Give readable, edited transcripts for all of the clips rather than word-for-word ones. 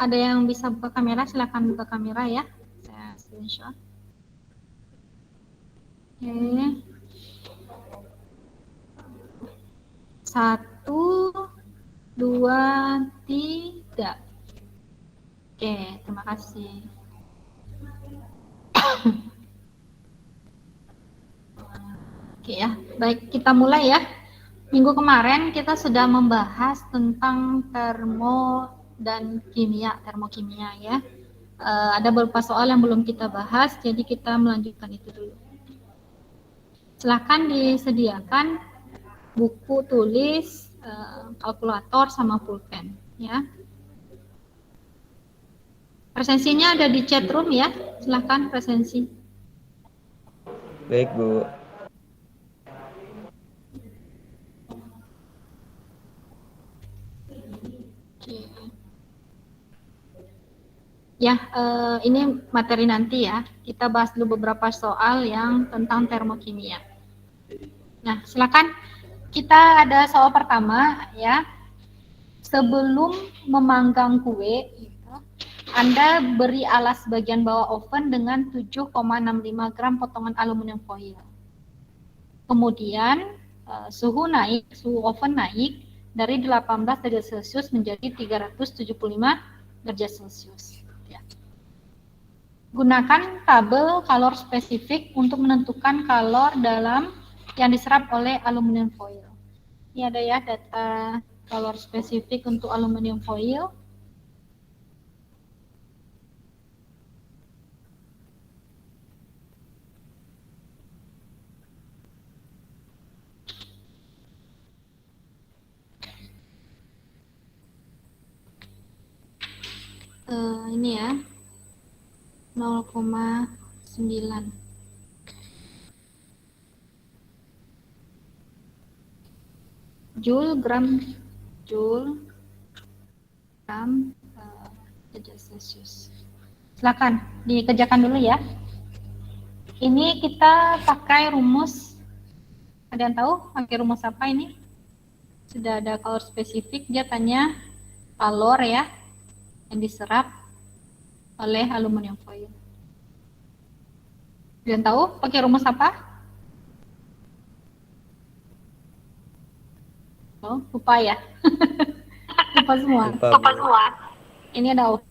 ada yang bisa buka kamera, silakan buka kamera ya. Saya screenshot. Oke. 1, 2, 3. Oke, terima kasih. Oke ya, baik kita mulai ya. Minggu kemarin kita sudah membahas tentang termokimia ya. Ada beberapa soal yang belum kita bahas, jadi kita melanjutkan itu dulu. Silahkan disediakan buku tulis, kalkulator sama pulpen ya. Presensinya ada di chat room ya. Silahkan presensi. Baik, Bu. Ya, ini materi nanti ya. Kita bahas dulu beberapa soal yang tentang termokimia. Nah, silakan. Kita ada soal pertama ya. Sebelum memanggang kue, Anda beri alas bagian bawah oven dengan 7,65 gram potongan aluminium foil. Kemudian suhu oven naik dari 18 derajat Celcius menjadi 375 derajat Celcius. Ya. Gunakan tabel kalor spesifik untuk menentukan kalor dalam yang diserap oleh aluminium foil. Ini ada ya data kalor spesifik untuk aluminium foil. Ini ya 0,9. Joule gram derajat Celcius. Silakan dikerjakan dulu ya. Ini kita pakai rumus. Ada yang tahu pakai rumus apa ini? Sudah ada kalor spesifik. Dia tanya kalor ya yang diserap oleh aluminium foil. Ada yang tahu pakai rumus apa? Oh, lupa ya. Lupa semua. Lupa semua. Ini ada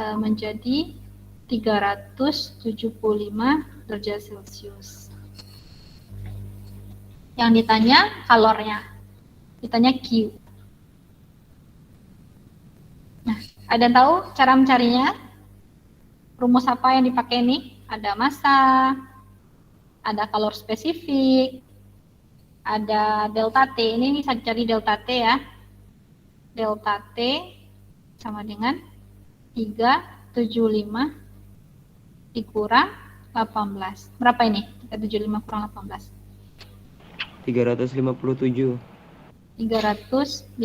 menjadi 375 derajat Celcius. Yang ditanya kalornya. Ditanya Q. Nah, ada yang tahu cara mencarinya? Rumus apa yang dipakai ini? Ada massa, ada kalor spesifik, ada delta T. Ini bisa dicari delta T ya. Delta T sama dengan 375 dikurang 18. Berapa ini? 375 kurang 18. 357. 357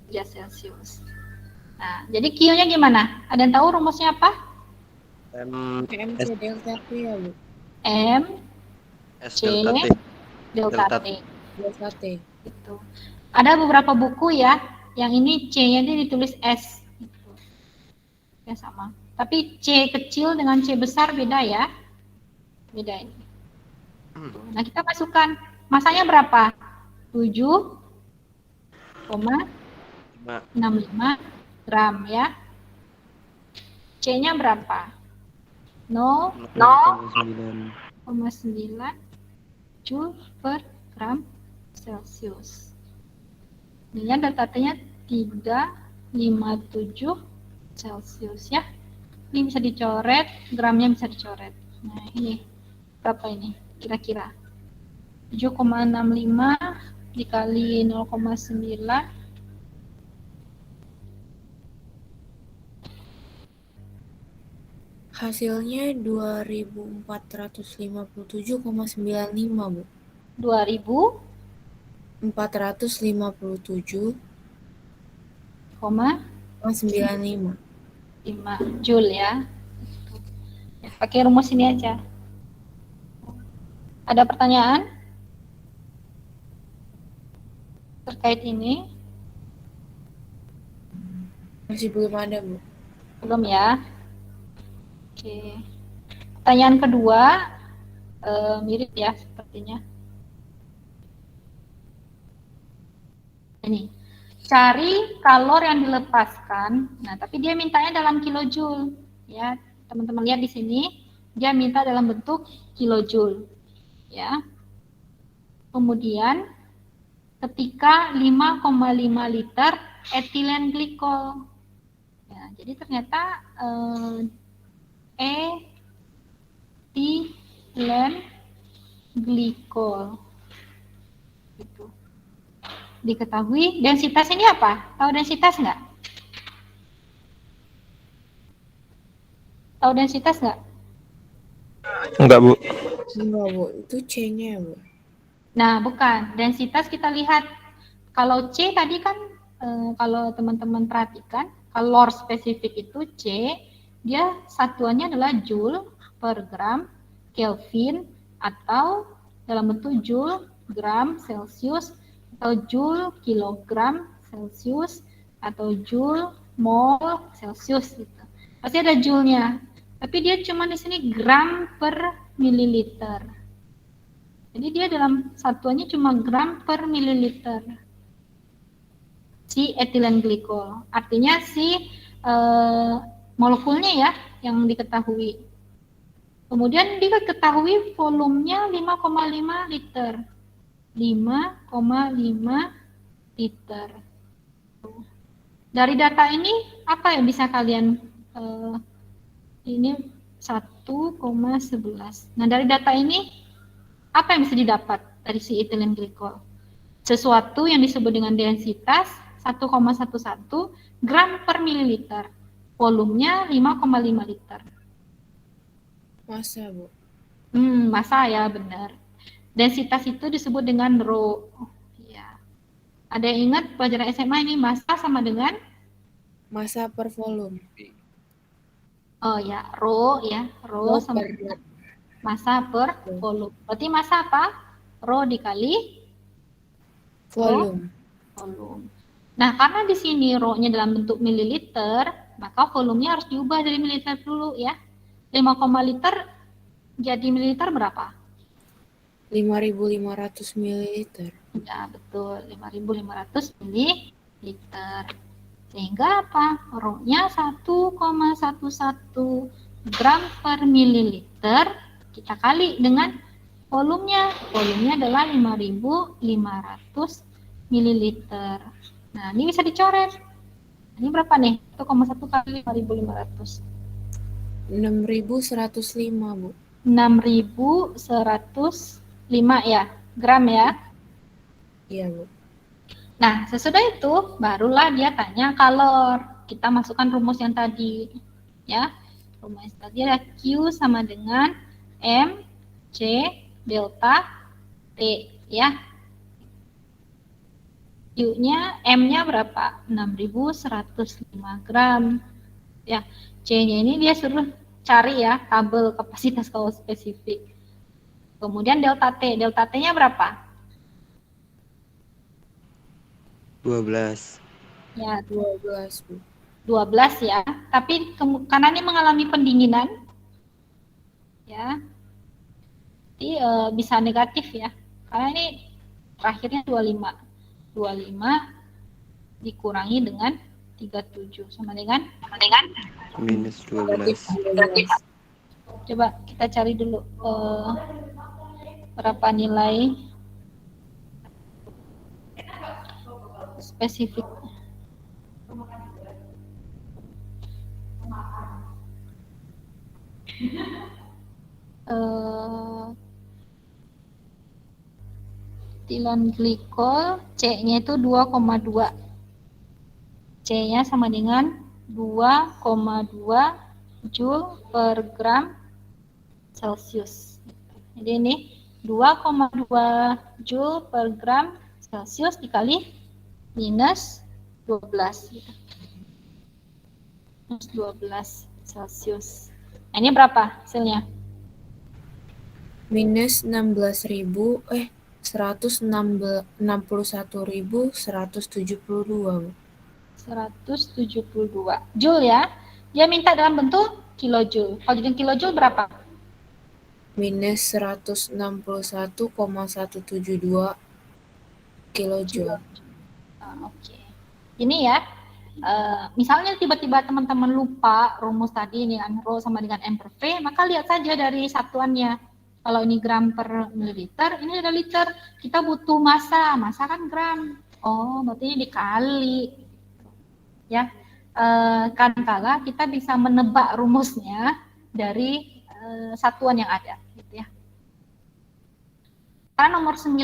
derajat Celcius. Nah, jadi Q-nya gimana? Ada yang tahu rumusnya apa? MC delta T ya, Bu. M S C delta T. Delta T. Gitu. Ada beberapa buku ya, yang ini C-nya ini ditulis S. Gitu. Ya sama. Tapi C kecil dengan C besar beda ya. Beda ini. Nah, kita masukkan. Masanya berapa? 7,65 gram ya. C-nya berapa? 0,9 Joule per gram Celcius. Ini delta T-nya 357 Celcius ya. Ini bisa dicoret, gramnya bisa dicoret. Nah, ini berapa ini kira-kira? 7,65 dikali 0,9 Hasilnya 2457,95, Bu. 2457,95 Joule ya. Ya, pakai rumus ini aja. Ada pertanyaan terkait ini? Masih belum ada, Bu. Belum ya? Oke. Pertanyaan kedua mirip ya sepertinya. Ini, cari kalor yang dilepaskan. Nah, tapi dia mintanya dalam kilojoule. Ya, teman-teman lihat di sini, dia minta dalam bentuk kilojoule. Ya. Kemudian, ketika 5,5 liter etilen glikol. Ya, jadi ternyata etilen glikol. Gitu. Diketahui densitas ini apa? Tahu densitas nggak? Tahu densitas nggak? Enggak, Bu. Enggak, Bu. Itu C-nya, Bu. Nah, bukan. Densitas kita lihat. Kalau C tadi kan, kalau teman-teman perhatikan, kalor spesifik itu C, dia satuannya adalah joule per gram Kelvin atau dalam bentuk joule gram Celsius atau joule kilogram Celsius atau joule mol Celsius gitu. Pasti ada joule-nya. Tapi dia cuma di sini gram per mililiter. Jadi dia dalam satuannya cuma gram per mililiter. Si etilen glikol. Artinya si molekulnya ya yang diketahui. Kemudian diketahui volumenya 5,5 liter. 5,5 liter. Dari data ini apa yang bisa kalian ini 1,11. Nah, dari data ini apa yang bisa didapat dari si etilen glikol? Sesuatu yang disebut dengan densitas 1,11 gram per mililiter. Volumenya 5,5 liter. Masa, Bu? Massa ya, benar. Densitas itu disebut dengan rho. Ya. Ada yang ingat pelajaran SMA ini massa sama dengan? Massa per volume. Oh ya, rho ya. Rho sama dengan massa per volume. Berarti massa apa? Rho dikali volume. Volume. Nah, karena di sini rho-nya dalam bentuk mililiter, maka volumenya harus diubah dari mililiter dulu ya. 5, liter jadi mililiter berapa? 5.500 ml. Ya, betul. 5.500 mililiter. Sehingga apa? Rho-nya 1,11 gram per mililiter. Kita kali dengan volumenya. Volumenya adalah 5.500 mililiter. Nah, ini bisa dicoret. Ini berapa nih? 1,1 kali 5.500. 6.105, Bu. 6.105 ya, gram ya. Iya, Bu. Nah, sesudah itu barulah dia tanya kalor. Kita masukkan rumus yang tadi ya. Rumus tadi ada Q sama dengan M C delta T ya. Q-nya, M-nya berapa? 6.105 gram. Ya, C-nya ini dia suruh cari ya tabel kapasitas kalor spesifik. Kemudian delta T. Delta T-nya berapa? 12. Ya, 12, Bu. 12 ya. Tapi karena ini mengalami pendinginan, ya, jadi bisa negatif ya. Karena ini terakhirnya 25. 25 dikurangi dengan 37 sama dengan Minus 12. coba kita cari dulu berapa nilai spesifik. etilen glikol, C-nya itu 2,2. C-nya sama dengan 2,2 Joule per gram Celcius. Jadi ini 2,2 Joule per gram Celcius dikali minus 12. Gitu. Minus 12 Celcius. Nah, ini berapa hasilnya? Minus 161.172, Bu. 172 Joule ya. Dia minta dalam bentuk kilojoule. Kalau jadi kilojoule berapa? Minus 161,172 kilojoule. Oke. Ini ya. Misalnya tiba-tiba teman-teman lupa rumus tadi ini rho sama dengan M per V, maka lihat saja dari satuannya. Kalau ini gram per mililiter, ini ada liter. Kita butuh massa kan gram. Oh, berarti ini dikali. Ya, kadang-kala kita bisa menebak rumusnya dari satuan yang ada. Gitu ya. Sekarang nomor 9.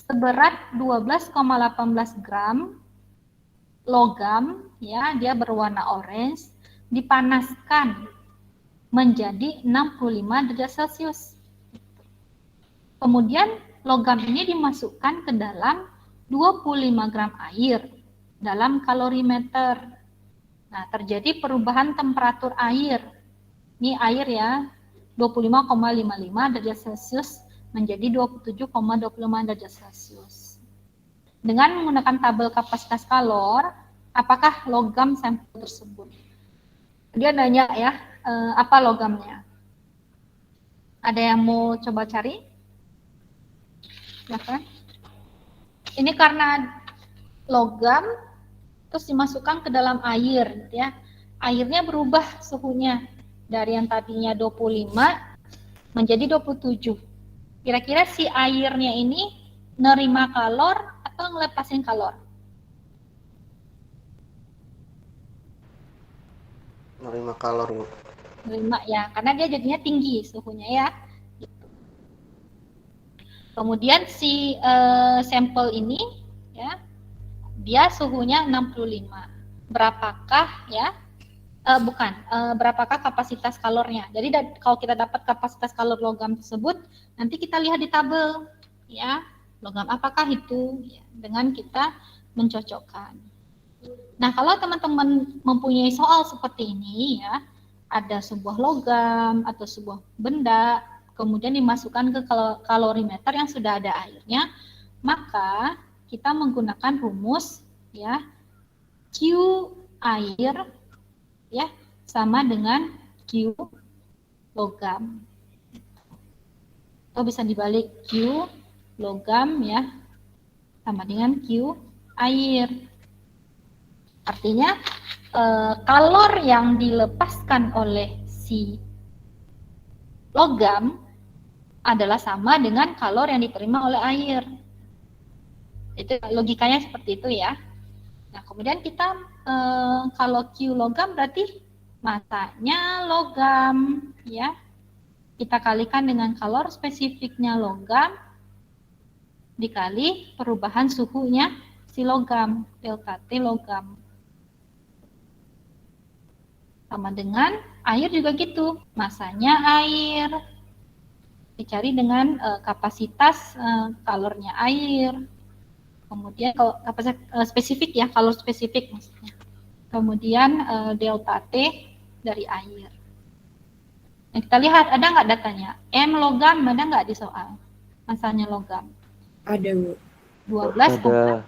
Seberat 12,18 gram logam, ya, dia berwarna orange, dipanaskan menjadi 65 derajat Celcius. Kemudian logam ini dimasukkan ke dalam 25 gram air dalam kalorimeter. Nah, terjadi perubahan temperatur air. Ini air ya, 25,55 derajat Celcius menjadi 27,25 derajat Celcius. Dengan menggunakan tabel kapasitas kalor, apakah logam sampel tersebut? Dia nanya ya, apa logamnya? Ada yang mau coba cari? Silakan. Ini karena logam, terus dimasukkan ke dalam air, gitu ya. Airnya berubah suhunya dari yang tadinya 25 menjadi 27. Kira-kira si airnya ini nerima kalor atau ngelepasin kalor? Nerima kalor, Bu. Nerima ya, karena dia jadinya tinggi suhunya ya. Gitu. Kemudian si sampel ini ya, dia suhunya 65. Berapakah ya? Berapakah kapasitas kalornya? Jadi kalau kita dapat kapasitas kalor logam tersebut, nanti kita lihat di tabel ya. Logam apakah itu? Ya, dengan kita mencocokkan. Nah, kalau teman-teman mempunyai soal seperti ini ya, ada sebuah logam atau sebuah benda, kemudian dimasukkan ke kalorimeter yang sudah ada airnya, maka kita menggunakan rumus ya, Q air ya sama dengan Q logam. Atau bisa dibalik, Q logam ya sama dengan Q air. Artinya kalor yang dilepaskan oleh si logam adalah sama dengan kalor yang diterima oleh air. Itu logikanya seperti itu ya. Nah, kemudian kita kalau Q logam berarti masanya logam ya. Kita kalikan dengan kalor spesifiknya logam dikali perubahan suhunya si logam, delta T logam. Sama dengan air juga gitu, masanya air dicari dengan kapasitas kalornya air. Kemudian kalau kapasitas spesifik ya, kalor spesifik maksudnya. Kemudian delta T dari air. Nah, kita lihat ada nggak datanya? M logam ada nggak di soal? Masanya logam. Ada, Bu. 12,18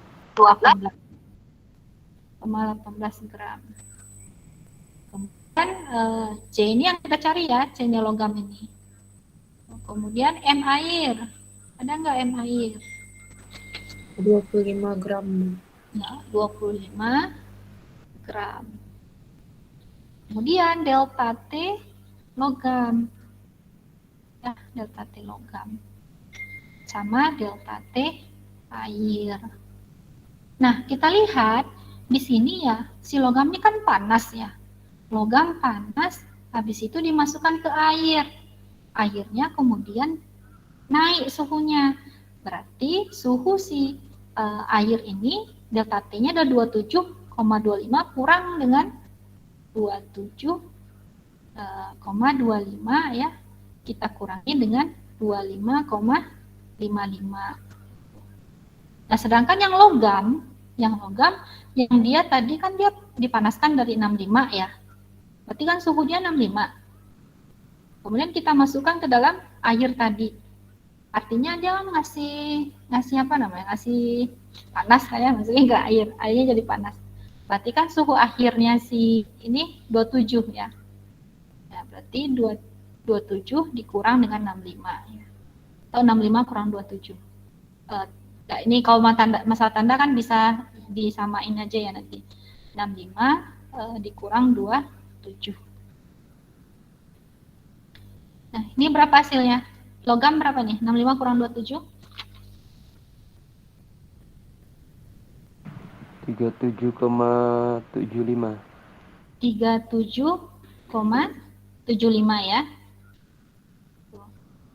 gram. Kemudian C ini yang kita cari ya, C-nya logam ini. Kemudian M air. Ada nggak M air? 25 gram. Ya, 25 gram. Kemudian delta T logam. Ya, delta T logam. Sama delta T air. Nah, kita lihat di sini ya, si logam ini kan panas ya. Logam panas, habis itu dimasukkan ke air. Airnya kemudian naik suhunya. Berarti suhu si air ini delta T-nya ada 27,25 kurang dengan 27,25 ya. Kita kurangi dengan 25,55. Nah, sedangkan yang logam yang dia tadi kan dia dipanaskan dari 65 ya. Berarti kan suhu dia 65. Kemudian kita masukkan ke dalam air tadi. Artinya dia ngasih apa namanya? Ngasih panas kayak maksudnya enggak airnya jadi panas. Berarti kan suhu akhirnya si ini 27 ya. Ya, berarti 27 dikurang dengan 65 ya. Atau 65 kurang 27. Nah, ini kalau masalah tanda kan bisa disamain aja ya nanti. 65 dikurang 27. Nah, ini berapa hasilnya? Logam berapa nih? 65 kurang 27? 37,75. 37,75 ya.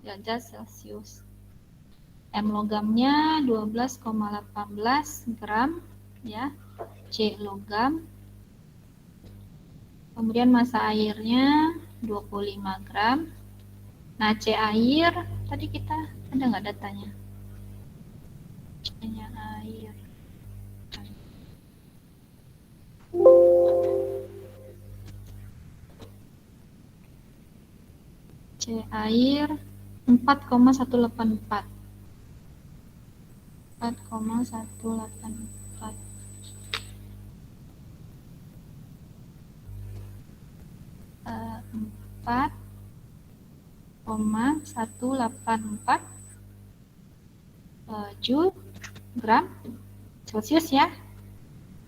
Derajat Celcius. M logamnya 12,18 gram ya. C logam. Kemudian massa airnya 25 gram. Nah, C air tadi kita ada nggak datanya? C-nya air. C air 4,184. 4,184. Uh, 4,184 Joule gram Celcius ya.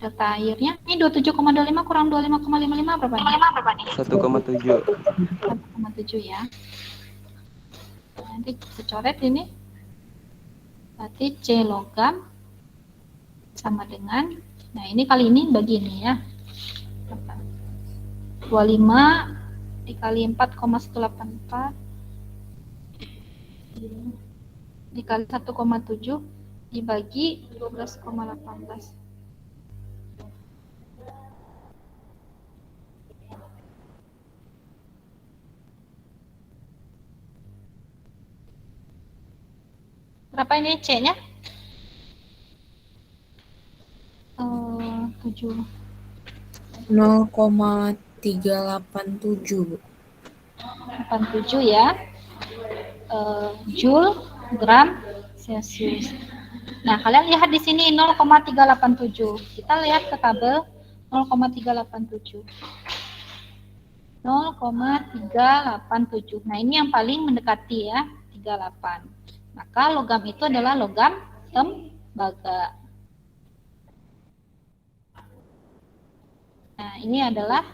Delta airnya ini 27,25 kurang 25,55 berapa nih? 1,7. 1,7 ya. Nanti kita coret ini. Berarti C logam sama dengan, nah ini kali ini bagi ini ya. 25 dikali 4,184 dikali 1,7 dibagi 12,18. Berapa ini C-nya? 7. 0,387 Bu. 87 ya. Joule gram Celcius. Nah, kalian lihat di sini 0,387. Kita lihat ke tabel 0,387. 0,387. Nah, ini yang paling mendekati ya, 38. Maka logam itu adalah logam tembaga. Nah, ini adalah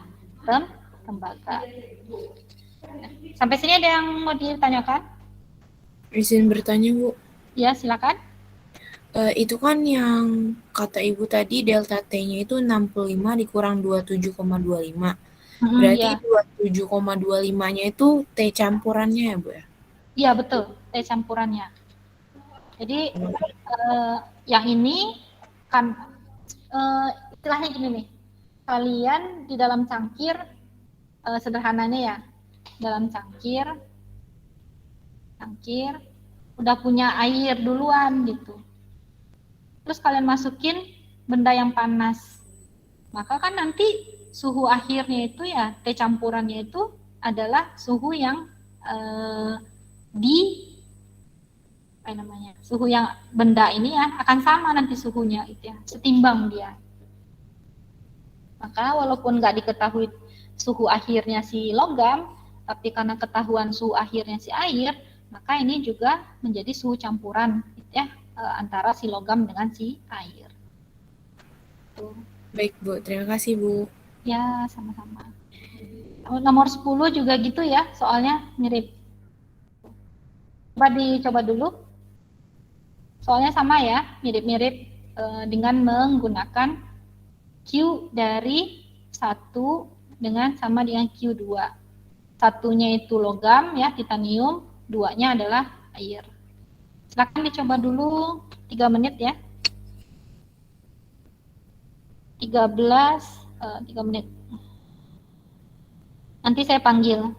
tembaga. Sampai sini ada yang mau ditanyakan? Izin bertanya Bu. Ya, silakan. Itu kan yang kata Ibu tadi delta T-nya itu 65 dikurang 27,25. Berarti Ya. 27,25-nya itu T campurannya ya Bu ya? Iya, betul. T campurannya. Jadi yang ini kan istilahnya gini nih. Kalian di dalam cangkir sederhananya ya, dalam cangkir udah punya air duluan gitu. Terus kalian masukin benda yang panas. Maka kan nanti suhu akhirnya itu ya, T campurannya itu adalah suhu yang suhu yang benda ini ya akan sama nanti suhunya itu ya, setimbang dia. Maka walaupun nggak diketahui suhu akhirnya si logam, tapi karena ketahuan suhu akhirnya si air, maka ini juga menjadi suhu campuran gitu ya, antara si logam dengan si air. Tuh. Baik Bu, terima kasih Bu. Ya, sama-sama. Nomor 10 juga gitu ya, soalnya mirip. Coba dulu. Soalnya sama ya, mirip-mirip dengan menggunakan Q dari 1 sama dengan Q2. Satunya itu logam ya, titanium, 2-nya adalah air. Silakan dicoba dulu 3 menit ya. 3 menit. Nanti saya panggil.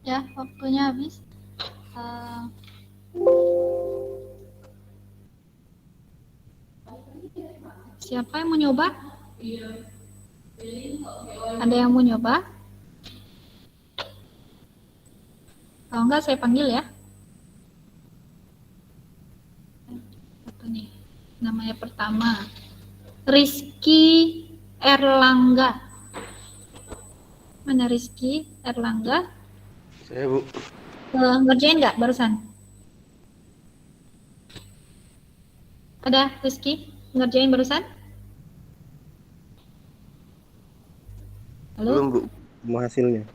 Ya, waktunya habis. Siapa yang mau nyoba? Ada yang mau nyoba? Kalau enggak saya panggil ya. Apa nih? Namanya pertama. Rizky Erlangga. Mana Rizky Erlangga? Saya, Bu. Ngerjain nggak barusan? Ada Rizky? Ngerjain barusan? Halo? Belum, Bu. Mau hasilnya.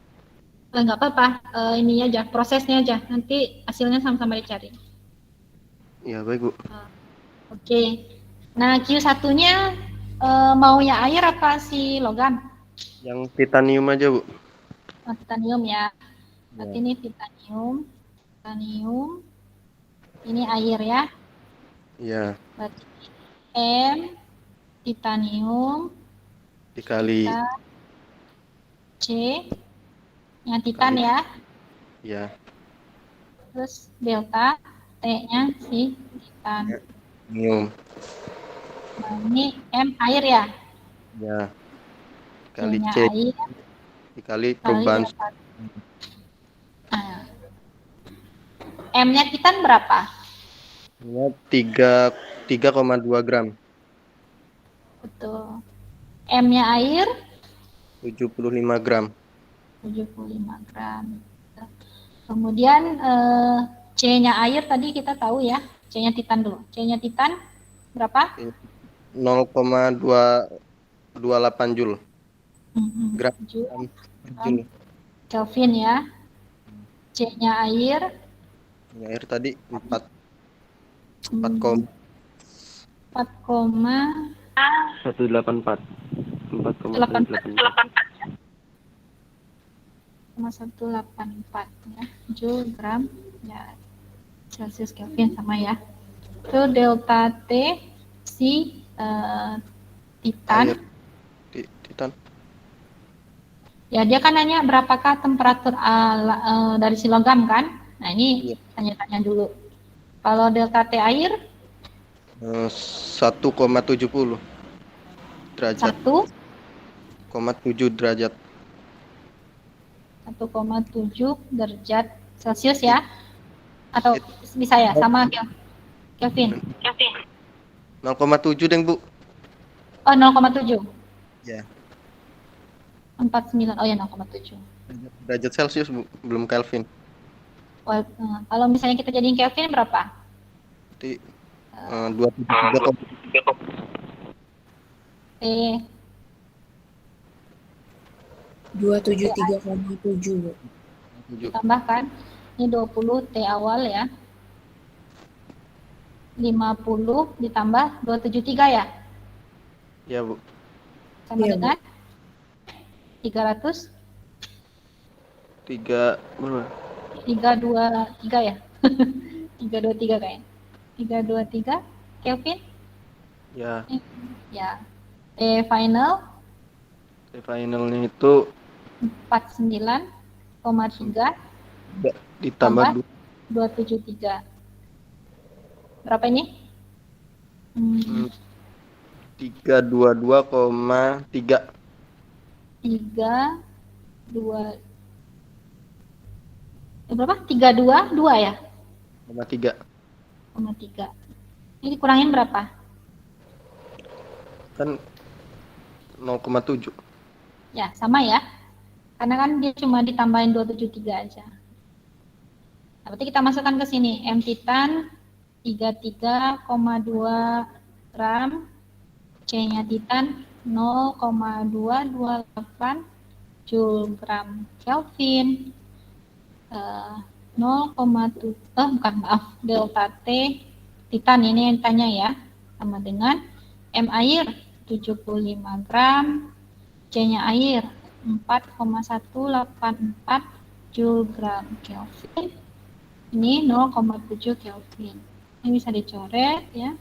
Nggak apa-apa, ini aja, prosesnya aja. Nanti hasilnya sama-sama dicari. Ya, baik, Bu. Oke. Nah, Q1-nya maunya air apa si logam? Yang titanium aja, Bu. Oh, titanium ya. Berarti Ya. ini titanium. Ini air ya. Iya. Berarti M, titanium, Dikali. C, yang titan Kali. ya. Ya. Terus delta, T-nya si titan. Ya. Titanium. Nah, ini M air ya. Ya. Dikali C-nya C. air Dikali kali perubahan. delta. Nah, M-nya titan berapa? Ya, 3,2 gram. Betul. M-nya air 75 gram. 75 gram. Kemudian C-nya air tadi kita tahu ya. C-nya titan dulu. C-nya titan berapa? 0,228 Joule. Gram Joule per Joule. Kelvin ya. C-nya air Ini air tadi 4 4, 184. 4,184 ya. Joule gram ya. Celsius Kelvin sama ya. Itu delta T si titan. Air titan. Ya, dia kan nanya berapakah temperatur dari si logam kan? Nah, ini tanya-tanya dulu. Kalau delta T air 1,70 derajat. 1,7 derajat. 1,7 derajat Celcius ya? Atau bisa ya sama Kelvin? 0,7 deng, Bu. Oh, 0,7. Ya. 49. Oh ya, 0,7. Derajat Celcius, Bu, belum Kelvin. Oh, kalau misalnya kita jadiin Kelvin berapa? Berarti 273. T 273,7, Bu. ditambahkan ini 20 T awal ya. 50 ditambah 273 ya? Ya, Bu. Sama Iya, Bu. dengan 300 berapa? 323 ya? 323 kayaknya. 323 Kelvin? Ya, Ya. T final finalnya itu 49,3 ditambah tambah 273. Berapa ini? 322,3. 2 berapa? 322 ya? 3. 0,3. Ini dikurangin berapa? Kan 0,7. Ya, sama ya. Karena kan dia cuma ditambahin 273 aja. Nah, berarti kita masukkan ke sini. M titan 33,2 gram. C-nya titan 0,228 Joule gram Kelvin. 0,7 bukan, maaf, delta T titan ini yang tanya ya, sama dengan M air 75 gram, C-nya air 4,184 Joule gram Kelvin. Ini 0,7 Kelvin. Ini bisa dicoret ya.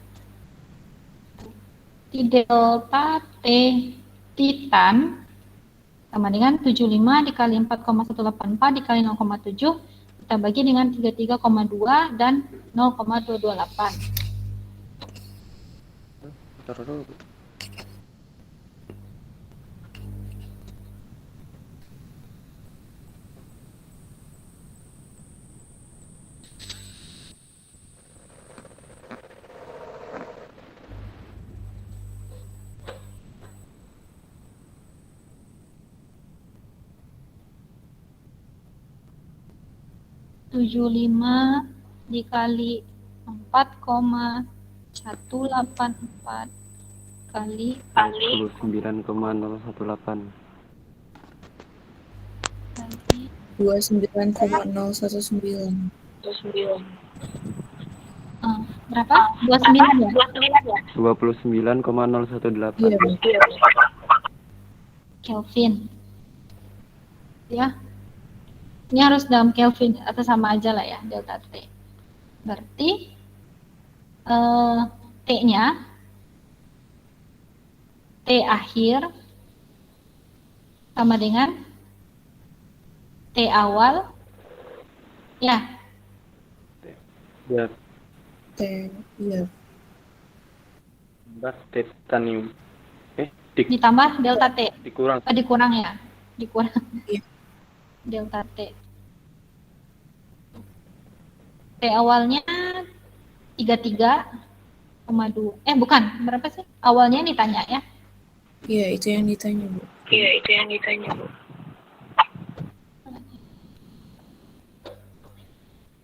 Di delta T titan sama dengan 75 dikali 4,184 dikali 0,7 kita bagi dengan 33,2 dan 0,228. Taruh dulu. Tujuh lima dikali 4,184 kali 29,018. 29,019. Berapa? 29 ya? 29,018. Iya, Bu. Kelvin. Ya. Ini harus dalam Kelvin atau sama aja lah ya, delta T. Berarti T-nya T akhir sama dengan T awal ya. Ya, Iya. titanium. Ditambah delta T. Dikurang. Dikurang ya. Dikurang. Iya. Delta T. T awalnya 33,2. Bukan, berapa sih? Awalnya yang ditanya ya. Iya, itu yang ditanya, Bu.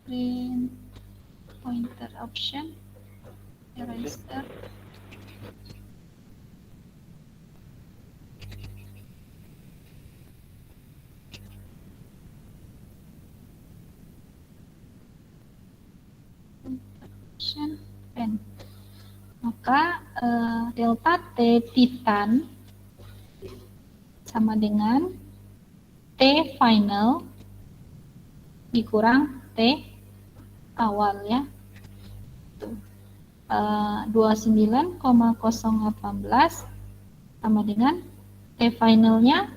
Print pointer option eraser. Option pen. Maka delta T titan sama dengan T final dikurang T awal ya. 29,018 sama dengan T finalnya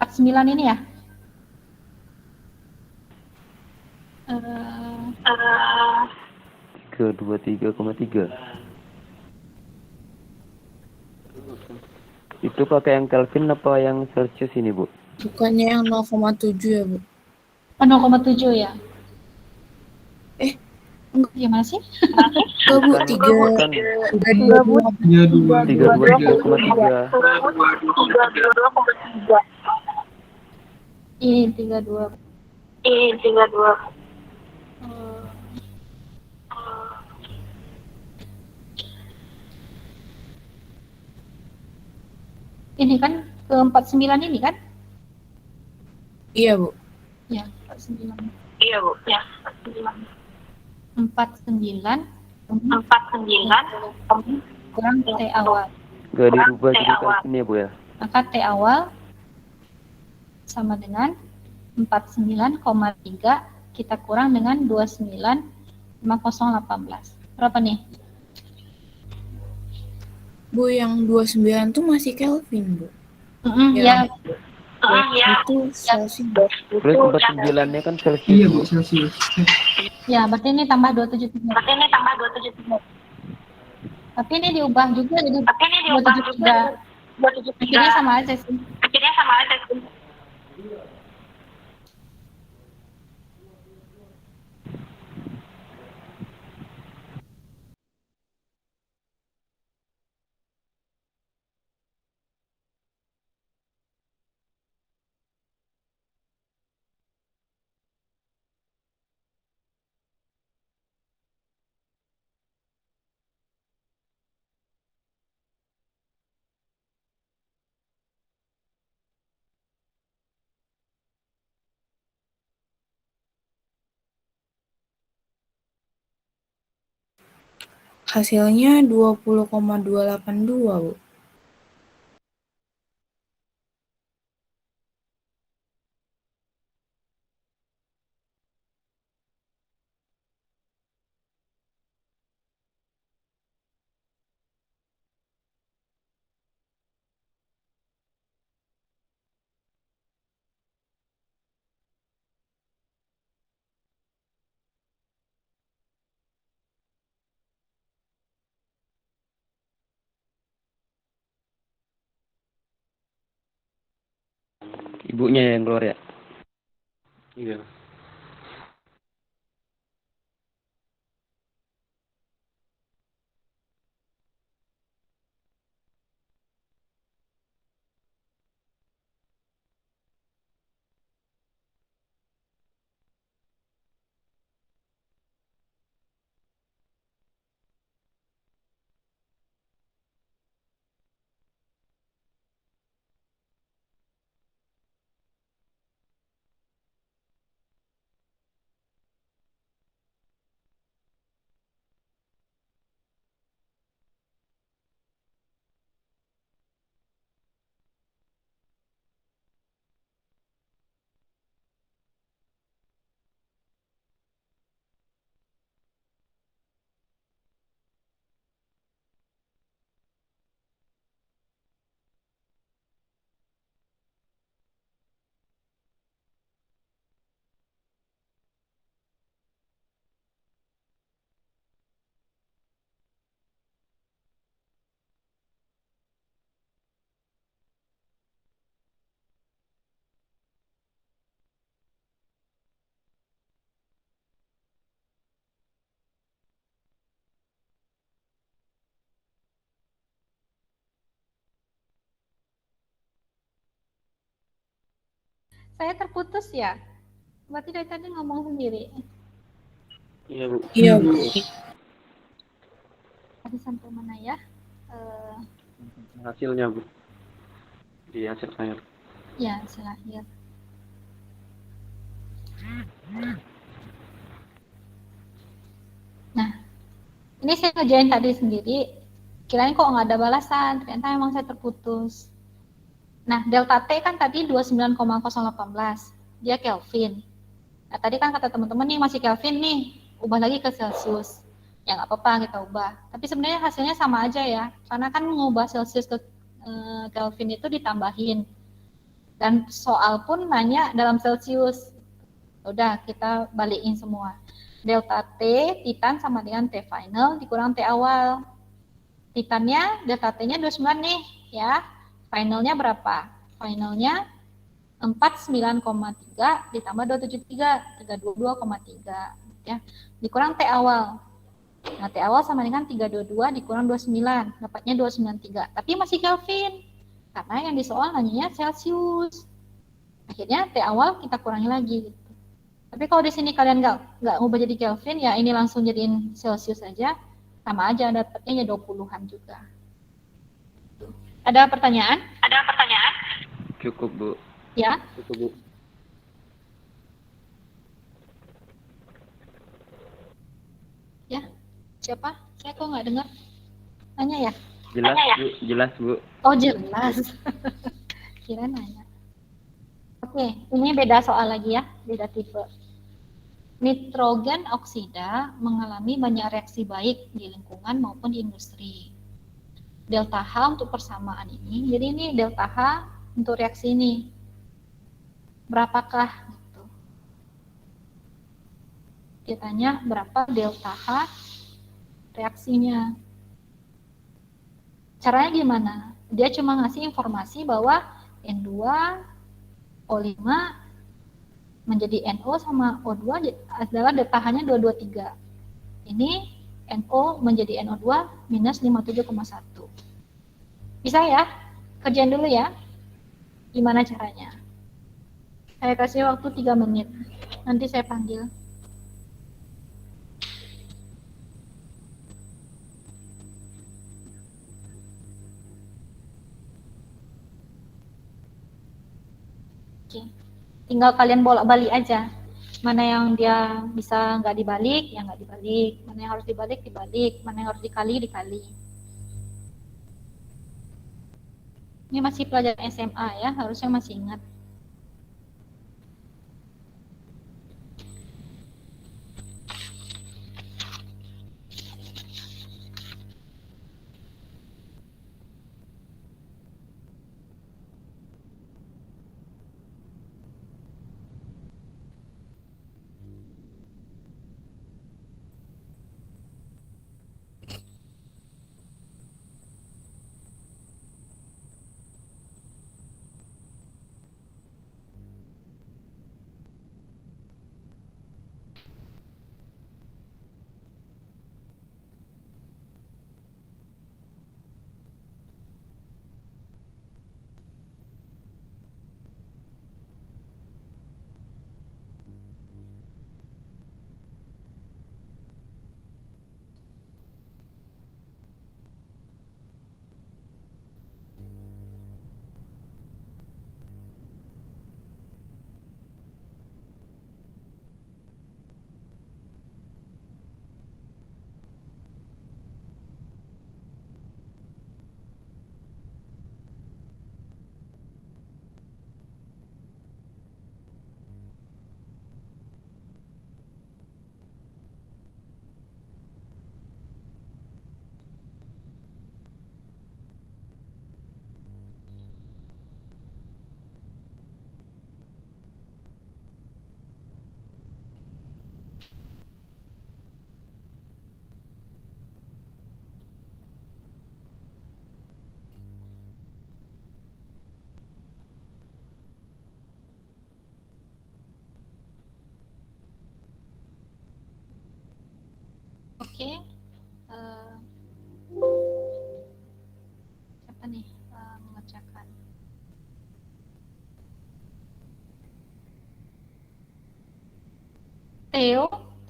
49 ini ya. 323,3. Itu pakai yang Kelvin apa yang Celsius ini, Bu? Bukannya yang 0,7 ya, Bu? 0,7 ya. Gimana sih? Enggak, Bu. Bukan. 3,3. 32,3. Ini 32. Ini kan ke 49 ini kan? Iya, Bu. Ya, 49. 49 kurang T awal. Gak dirubah jadi Kelvin ya, Bu ya? Maka T awal sama dengan 49,3 kita kurang dengan 29,018. Berapa nih? Bu, yang 29 tuh masih Kelvin, Bu. Ya. Itu Celsius. Terus 49-nya kan Celsius. Iya, Bu, Celsius. Ya, berarti ini tambah 273. Tapi ini diubah juga jadi 273. Akhirnya sama aja sih. Hasilnya 20,282, Bu. Ibunya yang keluar ya? Iya. Saya terputus ya? Berarti dari tadi ngomong sendiri. Iya, Bu. Iya, Bu. Tadi sampai mana ya? Hasilnya, Bu. Di hasil akhir. Ya, hasil akhir. Nah, ini saya ngerjain tadi sendiri. Kirain kok nggak ada balasan, ternyata emang saya terputus. Nah, delta T kan tadi 29,018. Dia Kelvin. Nah, tadi kan kata teman-teman nih masih Kelvin nih, ubah lagi ke Celsius. Ya nggak apa-apa kita ubah. Tapi sebenarnya hasilnya sama aja ya, karena kan mengubah Celsius ke Kelvin itu ditambahin. Dan soal pun nanya dalam Celsius. Udah, kita balikin semua. Delta T, Titan sama dengan T final dikurang T awal. Titannya, delta T-nya 29 nih, ya. Finalnya berapa? Finalnya 49,3 ditambah 273, 322,3. Ya. Dikurang T awal. Nah, T awal sama dengan 322 dikurang 29, dapatnya 293. Tapi masih Kelvin. Karena yang di soal nanyanya Celsius. Akhirnya T awal kita kurangi lagi. Tapi kalau di sini kalian nggak ngubah jadi Kelvin, ya ini langsung jadiin Celsius aja. Sama aja, dapatnya ya 20-an juga. Ada pertanyaan? Cukup, Bu. Ya. Itu, Bu. Ya. Siapa? Saya kok nggak dengar. Nanya ya? Jelas, Bu. Jelas, Bu. Oh, jelas. Kira nanya. Oke, ini beda soal lagi ya, beda tipe. Nitrogen oksida mengalami banyak reaksi baik di lingkungan maupun di industri. Delta H untuk persamaan ini, jadi ini delta H untuk reaksi ini. Berapakah? Gitu. Dia tanya berapa delta H reaksinya. Caranya gimana? Dia cuma ngasih informasi bahwa N2O5 menjadi NO sama O2 adalah delta H-nya 223. Ini NO menjadi NO2 minus 57,1. Bisa ya? Kerjain dulu ya. Gimana caranya? Saya kasih waktu 3 menit. Nanti saya panggil. Oke. Tinggal kalian bolak-balik aja. Mana yang dia bisa nggak dibalik, ya nggak dibalik. Mana yang harus dibalik, dibalik. Mana yang harus dikali, dikali. Ini masih pelajaran SMA ya, harusnya masih ingat.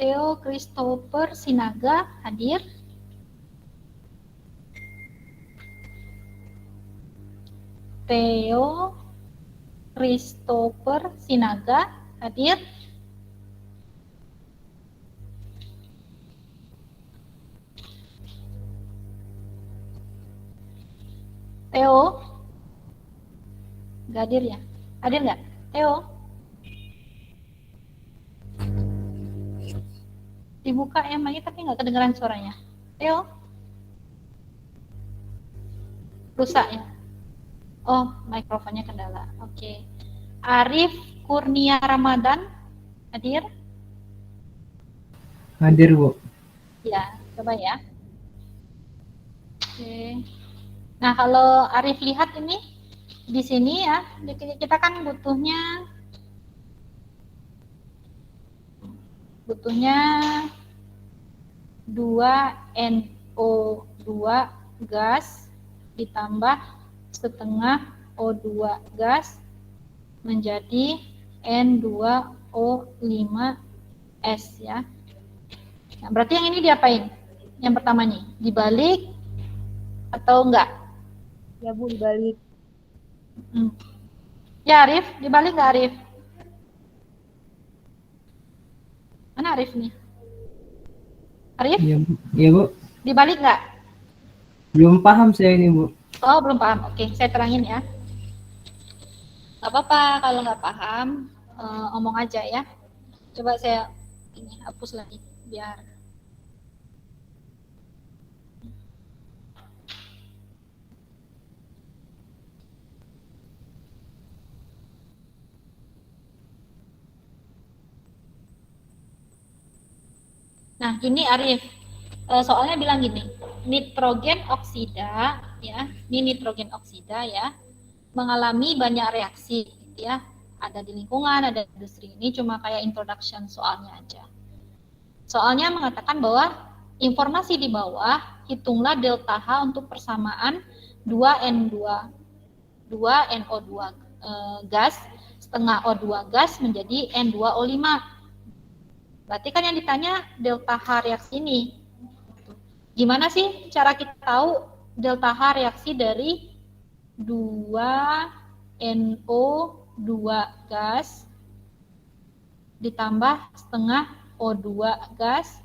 Theo Christopher Sinaga hadir. Theo Christopher Sinaga hadir. Theo, nggak hadir ya? Hadir nggak? Theo? Dibuka ya mic tapi nggak kedengeran suaranya. Theo? Rusak ya? Oh, mikrofonnya kendala. Oke. Arif Kurnia Ramadan hadir? Hadir, Bu. Ya, coba ya. Oke. Nah, kalau Arif lihat ini di sini ya, kita kan butuhnya 2NO2 gas ditambah setengah O2 gas menjadi N2O5S ya. Nah, berarti yang ini diapain? Yang pertama nih, dibalik atau enggak? Ya Bu, dibalik. Ya Arif, dibalik nggak Arif? Mana Arif nih? Arif, Iya, Bu. Iya, Bu. dibalik nggak? Belum paham saya ini, Bu. Oh, belum paham. Oke, saya terangin ya. Nggak apa-apa kalau nggak paham, omong aja ya. Coba saya ini hapus lagi biar. Nah, gini Arif, soalnya bilang gini, nitrogen oksida ya, ini nitrogen oksida ya, mengalami banyak reaksi gitu ya, ada di lingkungan, ada di industri. Ini cuma kayak introduction soalnya aja. Soalnya mengatakan bahwa informasi di bawah, hitunglah delta H untuk persamaan 2NO2 gas setengah O2 gas menjadi N2O5. Berarti kan yang ditanya delta H reaksi ini. Gimana sih cara kita tahu delta H reaksi dari 2NO2 gas ditambah setengah O2 gas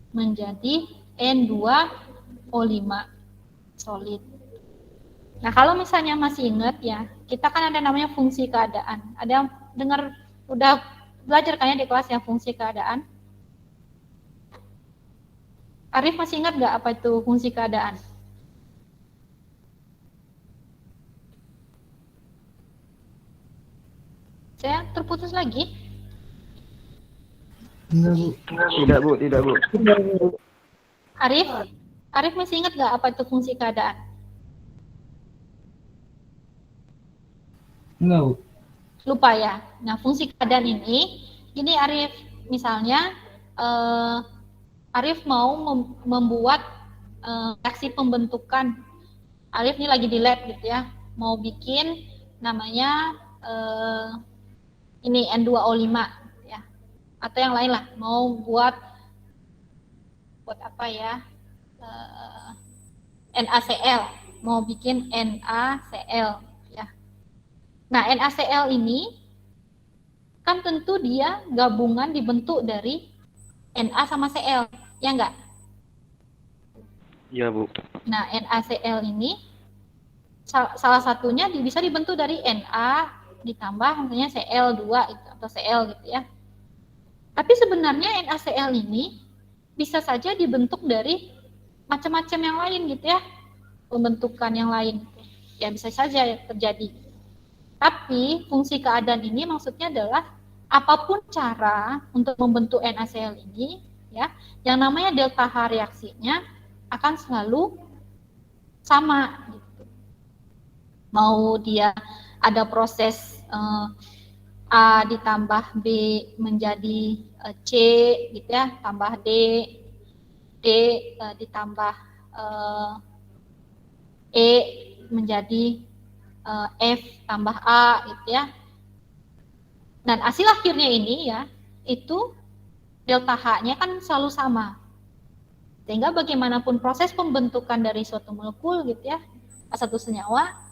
menjadi N2O5 solid. Nah, kalau misalnya masih ingat ya, kita kan ada namanya fungsi keadaan. Ada yang dengar udah belajar kayaknya di kelas yang fungsi keadaan? Arif masih ingat nggak apa itu fungsi keadaan? Saya terputus lagi. Enggak, Bu. Tidak, Bu. Tidak, Bu. Arif masih ingat nggak apa itu fungsi keadaan? Enggak, Bu. Lupa ya. Nah, fungsi keadaan ini Arif, misalnya Arif mau membuat reaksi pembentukan. Arif ini lagi di lab gitu ya, mau bikin namanya ini N2O5 ya, atau yang lain lah, mau buat apa ya, NaCl, mau bikin NaCl ya. Nah, NaCl ini kan tentu dia gabungan dibentuk dari Na sama Cl, ya enggak? Iya, Bu. Nah, NaCl ini salah satunya bisa dibentuk dari Na ditambah misalnya Cl2 gitu, atau Cl gitu ya. Tapi sebenarnya NaCl ini bisa saja dibentuk dari macam-macam yang lain gitu ya, pembentukan yang lain. Ya bisa saja terjadi. Tapi fungsi keadaan ini maksudnya adalah apapun cara untuk membentuk NaCl ini, ya, yang namanya delta H reaksinya akan selalu sama. Gitu. Mau dia ada proses A ditambah B menjadi C, gitu ya, tambah D ditambah E menjadi F tambah A gitu ya. Dan hasil akhirnya ini ya, itu delta H-nya kan selalu sama. Sehingga bagaimanapun proses pembentukan dari suatu molekul gitu ya, satu senyawa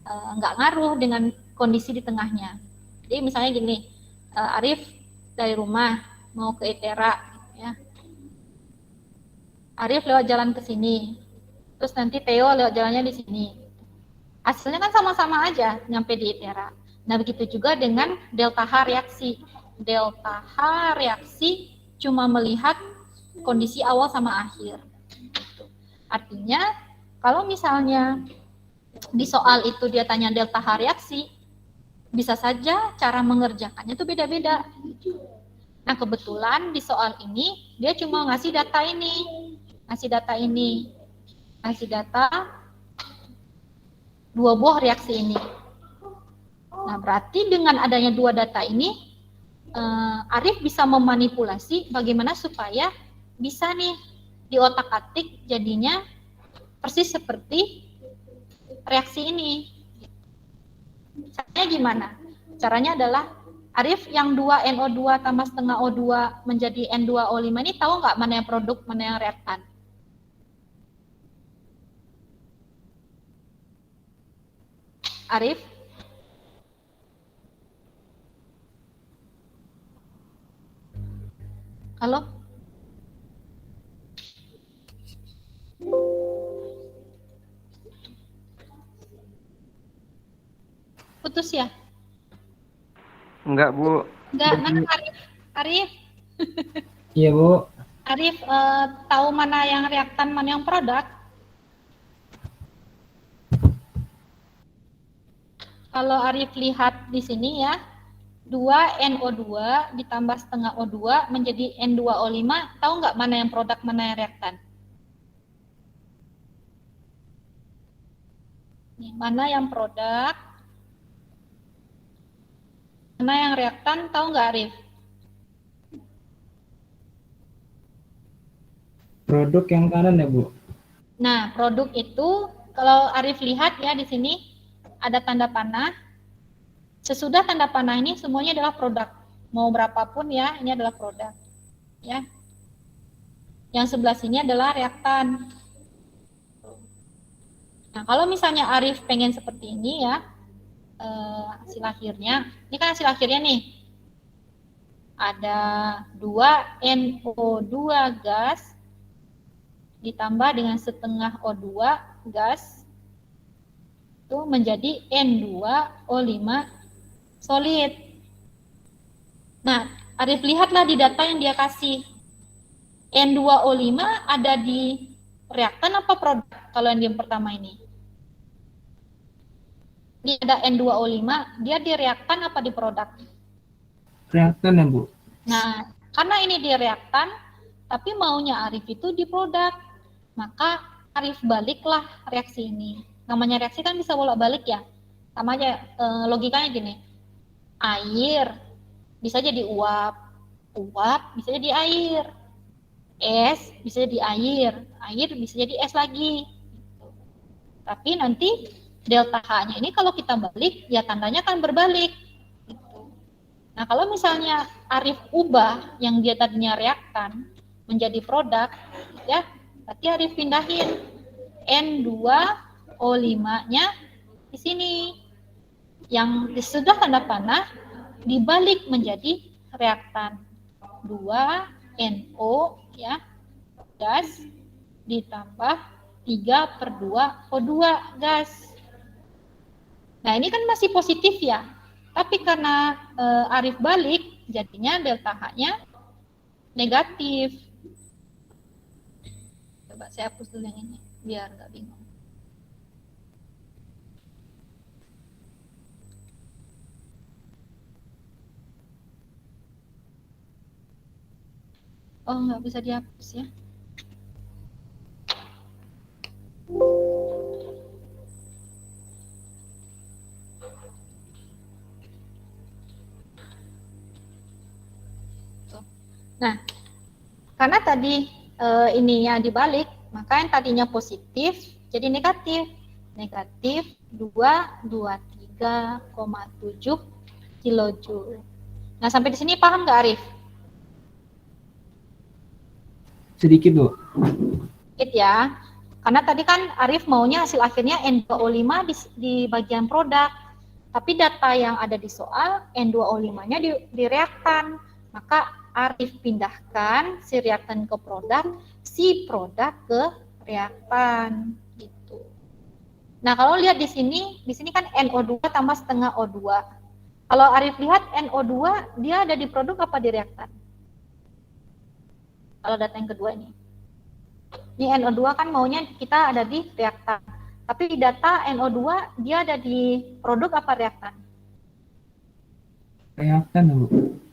nggak ngaruh dengan kondisi di tengahnya. Jadi misalnya gini, Arif dari rumah mau ke Itera, gitu ya. Arif lewat jalan ke sini, terus nanti Theo lewat jalannya di sini. Hasilnya kan sama-sama aja nyampe di Itera. Nah begitu juga dengan delta H reaksi. Delta H reaksi cuma melihat kondisi awal sama akhir. Artinya kalau misalnya di soal itu dia tanya delta H reaksi, bisa saja cara mengerjakannya itu beda-beda. Nah kebetulan di soal ini dia cuma ngasih data ini, ngasih data 2 buah reaksi ini. Nah berarti dengan adanya 2 data ini, Arif bisa memanipulasi bagaimana supaya bisa nih di otak-atik jadinya persis seperti reaksi ini. Caranya gimana? Caranya adalah Arif yang 2NO2 tambah setengah O2 menjadi N2O5 ini tahu nggak mana yang produk, mana yang reaktan? Arif? Halo? Putus ya? Enggak, Bu. Enggak, mana Arif? Arif? Iya, Bu. Arif tahu mana yang reaktan, mana yang produk? Kalau Arif lihat di sini ya, 2NO2 ditambah setengah O2 menjadi N2O5, tahu nggak mana yang produk, mana yang reaktan? Nih, mana yang produk, mana yang reaktan, tahu nggak Arif? Produk yang kanan ya, Bu? Nah, produk itu kalau Arif lihat ya di sini ada tanda panah. Sesudah tanda panah ini semuanya adalah produk. Mau berapapun ya, ini adalah produk. Ya. Yang sebelah sini adalah reaktan. Nah, kalau misalnya Arif pengen seperti ini ya, hasil akhirnya, ini kan hasil akhirnya nih. Ada 2NO2 gas ditambah dengan setengah O2 gas itu menjadi N2O5 solid. Nah, Arif lihatlah di data yang dia kasih. N2O5 ada di reaktan apa produk? Kalau yang pertama ini. Ini ada N2O5, dia di reaktan apa di produk? Reaktan ya, Bu? Nah, karena ini di reaktan, tapi maunya Arif itu di produk. Maka Arif baliklah reaksi ini. Namanya reaksi kan bisa bolak-balik ya. Sama aja logikanya gini. Air bisa jadi uap, uap bisa jadi air, es bisa jadi air, air bisa jadi es lagi. Tapi nanti delta H-nya ini kalau kita balik, ya tandanya kan berbalik. Nah kalau misalnya Arif ubah yang dia tadinya reaktan menjadi produk, ya berarti Arif pindahin N2O5-nya di sini. Yang sudah tanda panah dibalik menjadi reaktan 2NO ya gas ditambah 3/2O2 gas. Nah ini kan masih positif ya, tapi karena Arif balik jadinya delta H-nya negatif. Coba saya hapus dulu yang ini biar nggak bingung. Oh, nggak bisa dihapus ya. Nah, karena tadi ininya dibalik, maka yang tadinya positif jadi negatif. Negatif 223,7 kilojoule. Nah, sampai di sini paham nggak Arif? sedikit Bu. Sedikit ya. Karena tadi kan Arif maunya hasil akhirnya N2O5 di bagian produk. Tapi data yang ada di soal N2O5-nya di reaktan. Maka Arif pindahkan si reaktan ke produk, si produk ke reaktan gitu. Nah, kalau lihat di sini kan NO2 tambah setengah O2. Kalau Arif lihat NO2 dia ada di produk apa di reaktan? Kalau data yang kedua ini. Ini NO2 kan maunya kita ada di reaktan. Tapi di data NO2 dia ada di produk apa reaktan? Reaktan Bu.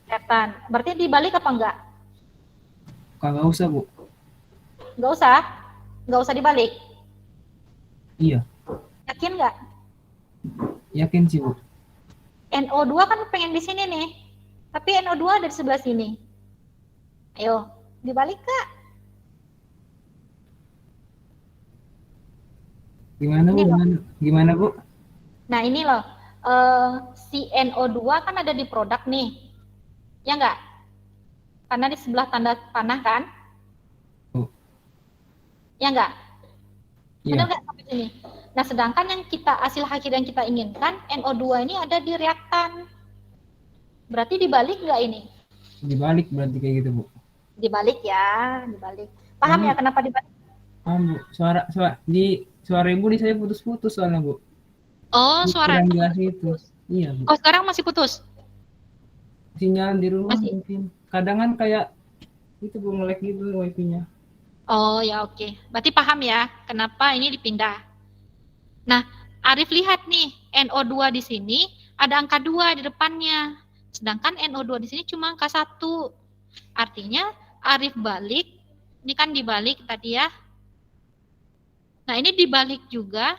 Reaktan. Berarti dibalik apa enggak? Kagak usah Bu. Enggak usah? Enggak usah dibalik? Iya, Yakin enggak? yakin sih Bu. NO2 kan pengen di sini nih. Tapi NO2 ada di sebelah sini. Ayo, dibalik Kak. Gimana Bu? Ini loh. Gimana Bu? Nah ini loh, si NO2 kan ada di produk nih. Ya enggak? Karena di sebelah tanda panah kan? Oh. Ya enggak? Iya. Benar nggak sampai sini? Nah, sedangkan yang hasil akhir yang kita inginkan, NO2 ini ada di reaktan. Berarti dibalik nggak ini? Dibalik berarti kayak gitu Bu. Dibalik ya, dibalik. Paham ya kenapa dibalik? Bu. Suara Ibu di saya putus-putus soalnya Bu. Oh, suara Kurang jelas itu. putus. Iya Bu. Oh, sekarang masih putus? Sinyal di rumah Masih. mungkin. Kadang kan kayak itu Bu, nge-lag gitu wifi-nya. Oh ya, oke. Berarti paham ya kenapa ini dipindah. Nah, Arif lihat nih, NO2 di sini ada angka 2 di depannya. Sedangkan NO2 di sini cuma angka 1. Artinya Arif balik, ini kan dibalik tadi ya. Nah, ini dibalik juga,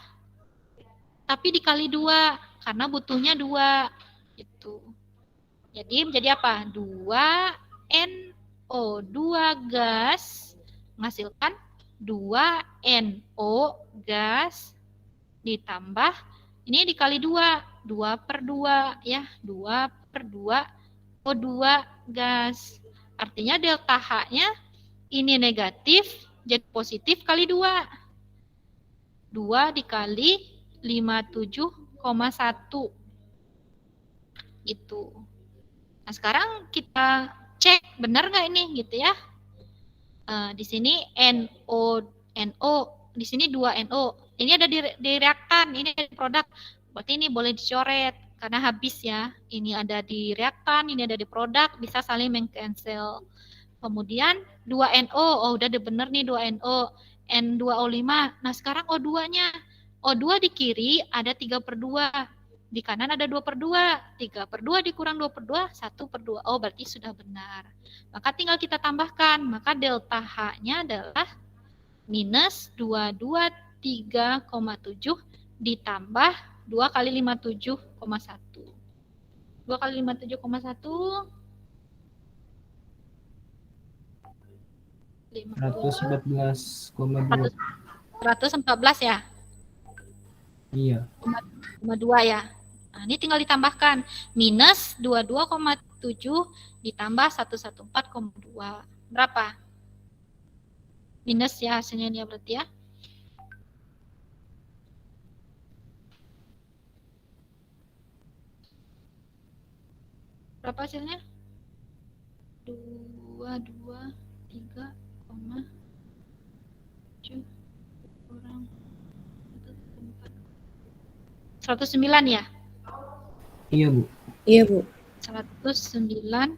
tapi dikali 2, karena butuhnya 2. Gitu. Jadi menjadi apa? 2 NO2 gas menghasilkan 2 NO gas ditambah, ini dikali 2, 2 per 2 ya, 2 per 2 O2 gas. Artinya delta H-nya ini negatif, jadi positif kali 2. 2 dikali 57,1. Gitu. Nah, sekarang kita cek benar nggak ini gitu ya. Di sini NO, di sini 2 NO. Ini ada di reaktan, ini ada di produk. Berarti ini boleh dicoret karena habis ya. Ini ada di reaktan, ini ada di produk, bisa saling meng-cancel. Kemudian 2 NO, oh udah bener nih 2 NO. N2O5. Nah, sekarang O2-nya. O2 di kiri ada 3 per 2. Di kanan ada 2 per 2. 3 per 2 dikurang 2 per 2, 1 per 2. Oh, berarti sudah benar. Maka tinggal kita tambahkan. Maka delta H-nya adalah minus 223,7 ditambah 2 kali 57,1. 2 kali 57,1 114,2. 114 ya? Iya. 2 ya. Nah, ini tinggal ditambahkan. Minus 22,7 ditambah 114,2. Berapa? Minus ya hasilnya ini berarti ya. Berapa hasilnya? 223,7 kurang 109 ya? Iya Bu. Iya, Bu. 109,5.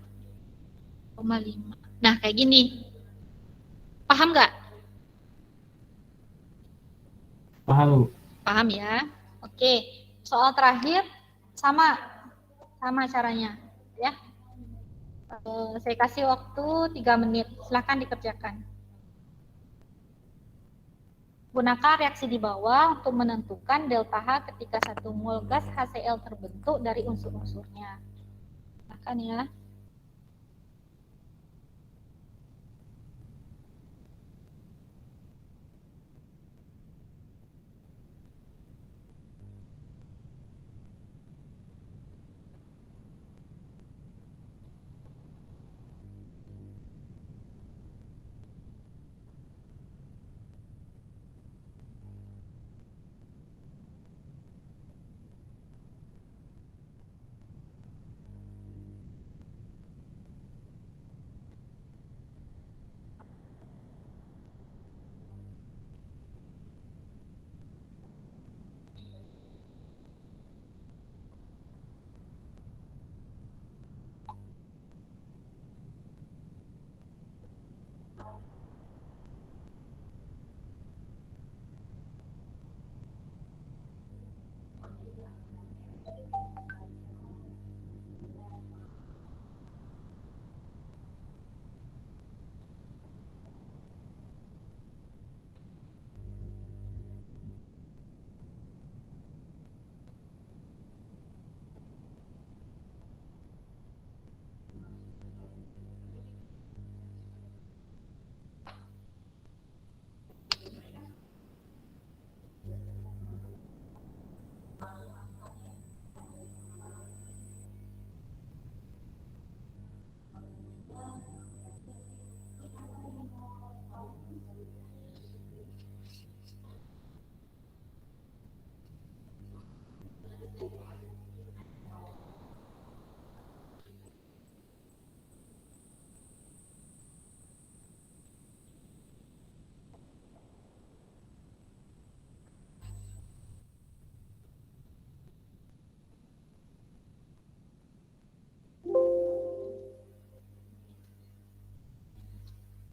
Nah, kayak gini. Paham nggak? Paham Bu. Paham ya? Oke. Soal terakhir sama caranya ya. Saya kasih waktu 3 menit. Silahkan dikerjakan. Gunakan reaksi di bawah untuk menentukan delta H ketika 1 mol gas HCl terbentuk dari unsur-unsurnya. Silahkan ya.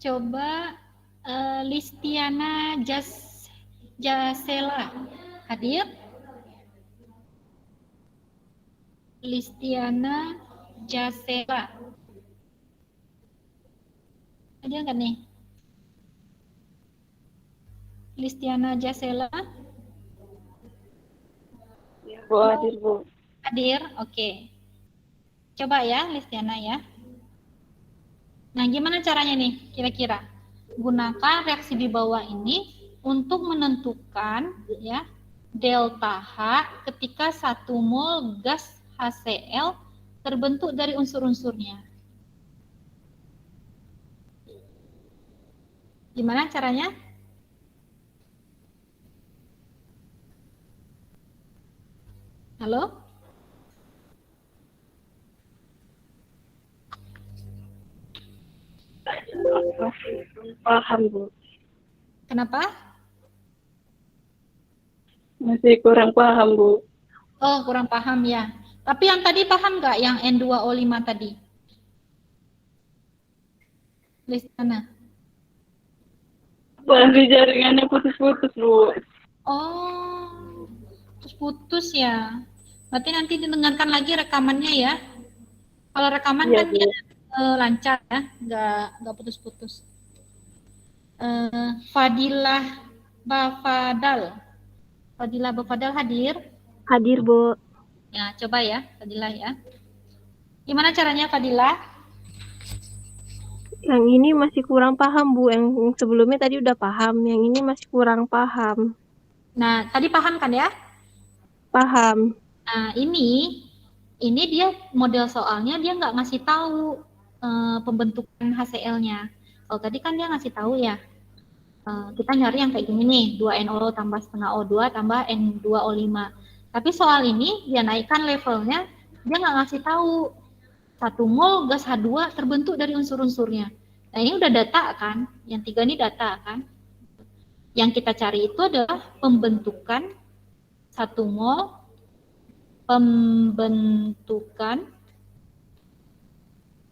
Coba Listiana Jasela hadir? Listiana Jasela hadir nggak nih? Listiana Jasela Bu, hadir Bu. hadir? Oke. Coba ya Listiana ya. Nah, gimana caranya nih kira-kira? Gunakan reaksi di bawah ini untuk menentukan ya delta H ketika 1 mol gas HCl terbentuk dari unsur-unsurnya. Gimana caranya? Halo? Paham Bu. Kenapa? Masih kurang paham Bu. Oh, kurang paham ya. Tapi yang tadi paham nggak yang N2O5 tadi? Listiana. Masih jaringannya putus-putus Bu. Oh, putus ya. Berarti nanti didengarkan lagi rekamannya ya. Kalau rekaman Iya, kan Bu. dia lancar ya, nggak putus-putus. Fadilah Bafadal. Fadilah Bafadal hadir? Hadir Bu. Ya, coba ya, Fadilah ya. Gimana caranya Fadilah? Yang ini masih kurang paham Bu. Yang sebelumnya tadi udah paham. Yang ini masih kurang paham. Nah, tadi paham kan ya? Paham. Nah, ini dia model soalnya dia nggak ngasih tahu pembentukan HCl-nya. Kalau tadi kan dia ngasih tahu ya. Kita nyari yang kayak gini nih, 2NO tambah setengah O2 tambah N2O5. Tapi soal ini dia naikkan levelnya, dia nggak ngasih tahu 1 mol gas H2 terbentuk dari unsur-unsurnya. Nah, ini udah data kan, yang 3 ini data kan. Yang kita cari itu adalah pembentukan 1 mol pembentukan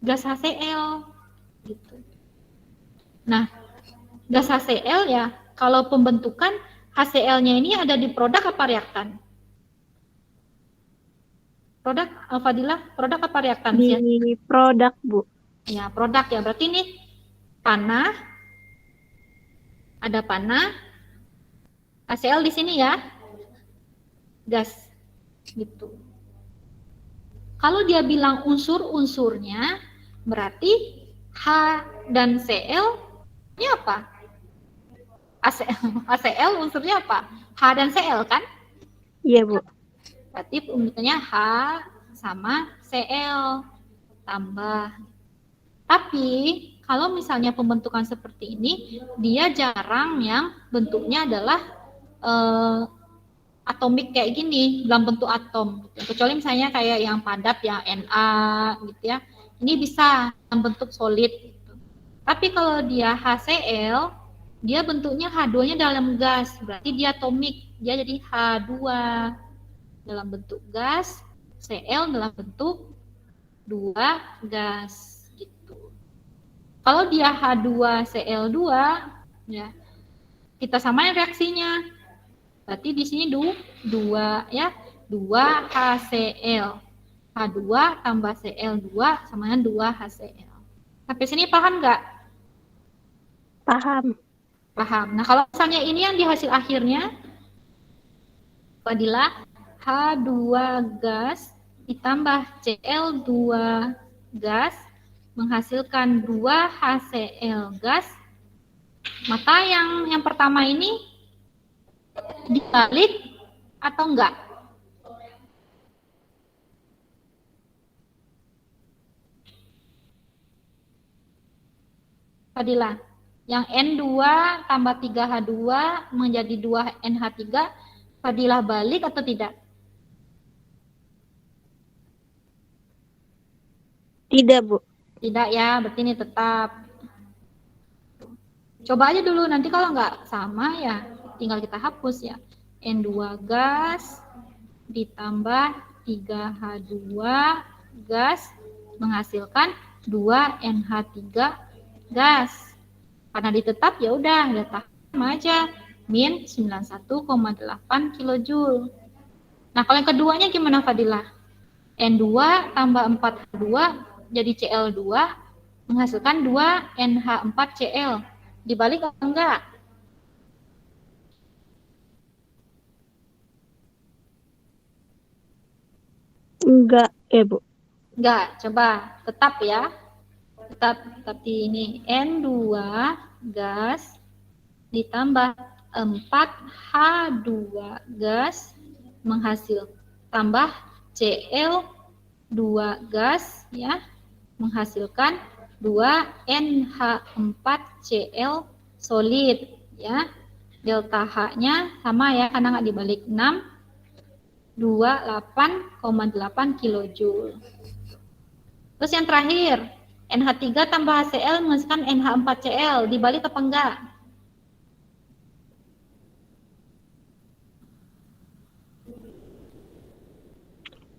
gas HCl gitu. Nah, gas HCl ya, kalau pembentukan HCl-nya ini ada di produk apa reaktan? Produk, Fadilah, produk apa reaktan? Di produk Bu. Ya, produk ya. Berarti ini panah, ada panah, HCl di sini ya, gas, gitu. Kalau dia bilang unsur-unsurnya, berarti H dan Cl ini apa? HCl unsurnya apa? H dan Cl kan? Iya Bu. Berarti pembentukannya H sama Cl tambah. Tapi kalau misalnya pembentukan seperti ini, dia jarang yang bentuknya adalah atomik kayak gini, dalam bentuk atom. Kecuali misalnya kayak yang padat ya Na gitu ya. Ini bisa dalam bentuk solid. Tapi kalau dia HCl, dia bentuknya H2-nya dalam gas, berarti dia atomik, dia jadi H2 dalam bentuk gas, Cl dalam bentuk 2 gas gitu. Kalau dia H2Cl2 ya, kita samain reaksinya. Berarti di sini 2 ya, 2 HCl. H2 tambah Cl2 sama dengan 2 HCl. Sampai sini paham nggak? Paham. Paham. Nah, kalau misalnya ini yang di hasil akhirnya, Fadilah, H2 gas ditambah Cl2 gas menghasilkan 2 HCl gas. Maka yang pertama ini dibalik atau enggak? Fadilah, yang N2 tambah 3H2 menjadi 2NH3, Fadilah balik atau tidak? Tidak Bu. Tidak ya, berarti ini tetap. Coba aja dulu, nanti kalau nggak sama ya tinggal kita hapus ya. N2 gas ditambah 3H2 gas menghasilkan 2NH3 gas. Karena ditetap ya udah delta sama aja min 91,8 kilojoule. Nah, kalau yang keduanya gimana Fadilah? N2 tambah 4H2 jadi Cl2 menghasilkan 2 NH4Cl. Dibalik atau enggak? Enggak, Bu. Enggak, coba tetap ya. Tetap di ini N2 gas ditambah 4H2 gas menghasil tambah Cl2 gas ya menghasilkan 2 NH4Cl solid ya. Delta H-nya sama ya karena nggak dibalik 28,8 kilojoule. Terus yang terakhir, NH3 tambah HCl menghasilkan NH4Cl. Dibalik apa enggak?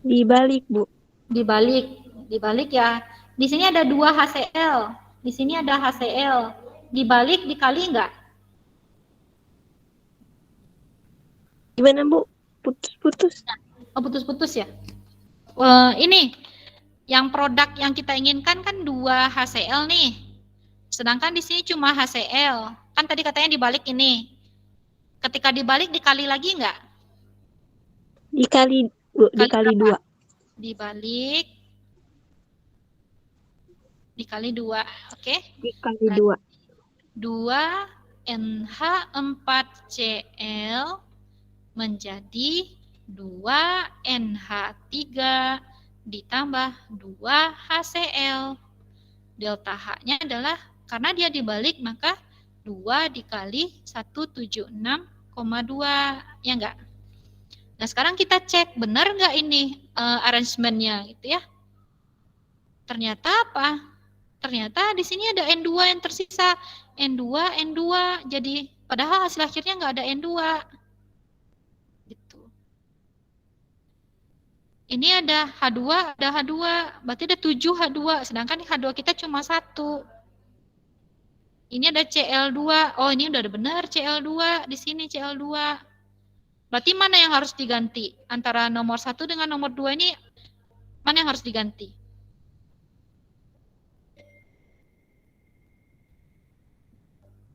Dibalik, Bu. Dibalik ya. Di sini ada 2 HCl. Di sini ada HCl. Dibalik dikali enggak? Gimana, Bu? Putus-putus. Oh, putus-putus ya. Ini yang produk yang kita inginkan kan 2 HCl nih. Sedangkan di sini cuma HCl. Kan tadi katanya dibalik ini. Ketika dibalik dikali lagi enggak? Dikali, Bu. Dikali 2. Dikali 2. Oke. Dikali 2. 2 NH4Cl menjadi 2 NH3 ditambah 2 HCl. Delta H-nya adalah karena dia dibalik maka 2 dikali 176,2 ya enggak? Nah sekarang kita cek benar enggak ini arrangementnya gitu ya. Ternyata apa? Ternyata di sini ada N2 yang tersisa. N2 jadi padahal hasil akhirnya enggak ada N2. Gitu. Ini ada H2, berarti ada 7 H2, sedangkan H2 kita cuma 1. Ini ada Cl2, oh ini udah benar Cl2, di sini Cl2. Berarti mana yang harus diganti? Antara nomor 1 dengan nomor 2 ini, mana yang harus diganti?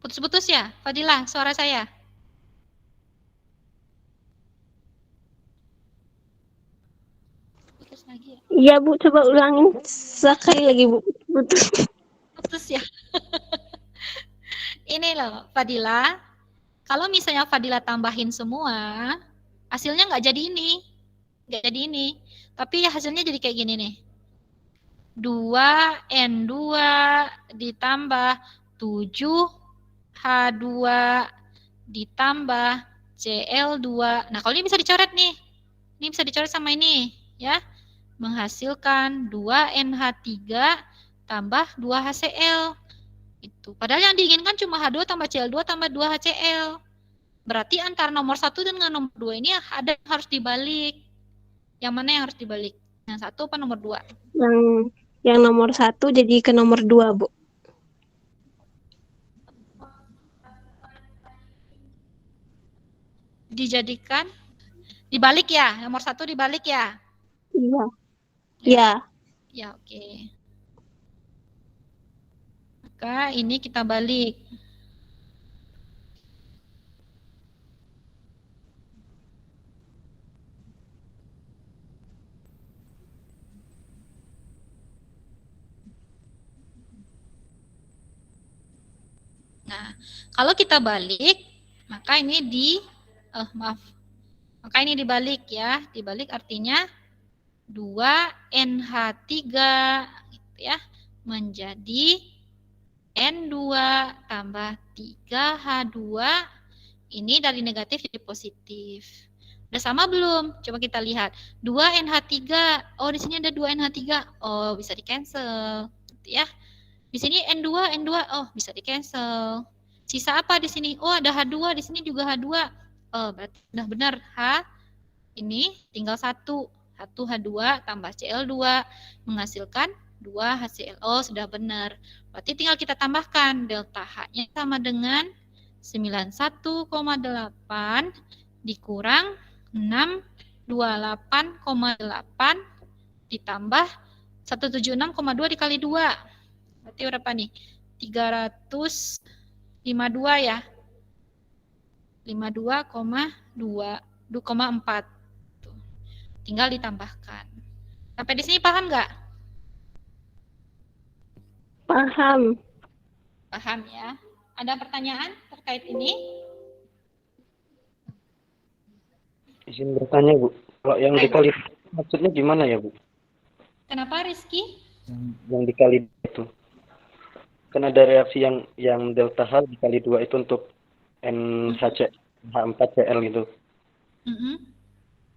Putus-putus ya, Fadilah, suara saya? Lagi ya? Iya, Bu, coba ulangin sekali lagi, Bu. Putus ya. Ini loh, Fadila. Kalau misalnya Fadila tambahin semua, hasilnya nggak jadi ini. Nggak jadi ini. Tapi ya hasilnya jadi kayak gini nih. 2N2 ditambah 7H2 ditambah Cl2. Nah, kalau ini bisa dicoret nih. Ini bisa dicoret sama ini, ya. Menghasilkan 2NH3 tambah 2HCl. Itu. Padahal yang diinginkan cuma H2 tambah Cl2 tambah 2HCl. Berarti antara nomor 1 dengan nomor 2 ini ada yang harus dibalik. Yang mana yang harus dibalik? Yang 1 apa nomor 2? Yang nomor 1 jadi ke nomor 2, Bu. Dijadikan dibalik ya, nomor 1 dibalik ya. Iya. Iya. Ya, oke. Maka ini kita balik. Nah, kalau kita balik, maka ini maka ini dibalik ya. Dibalik artinya 2NH3 gitu ya, menjadi N2 tambah 3H2. Ini dari negatif jadi positif. Udah sama belum? Coba kita lihat. 2NH3. Oh, di sini ada 2NH3. Oh, bisa di-cancel. Gitu ya. Di sini N2. Oh, bisa di-cancel. Sisa apa di sini? Oh, ada H2. Di sini juga H2. Oh, berarti udah benar. H. Ini tinggal 1. 1H2 tambah Cl2 menghasilkan 2 HClO sudah benar. Berarti tinggal kita tambahkan delta H-nya sama dengan 91,8 dikurang 628,8 ditambah 176,2 dikali 2. Berarti berapa nih? 352 ya. 52,4. Tuh. Tinggal ditambahkan. Sampai di sini paham nggak? Paham. Paham ya. Ada pertanyaan terkait ini? Izin bertanya, Bu. Kalau yang dikali maksudnya gimana ya, Bu? Kenapa Rizky? Yang dikali itu. Kan ada reaksi yang delta H dikali 2 itu untuk NHC H4Cl gitu.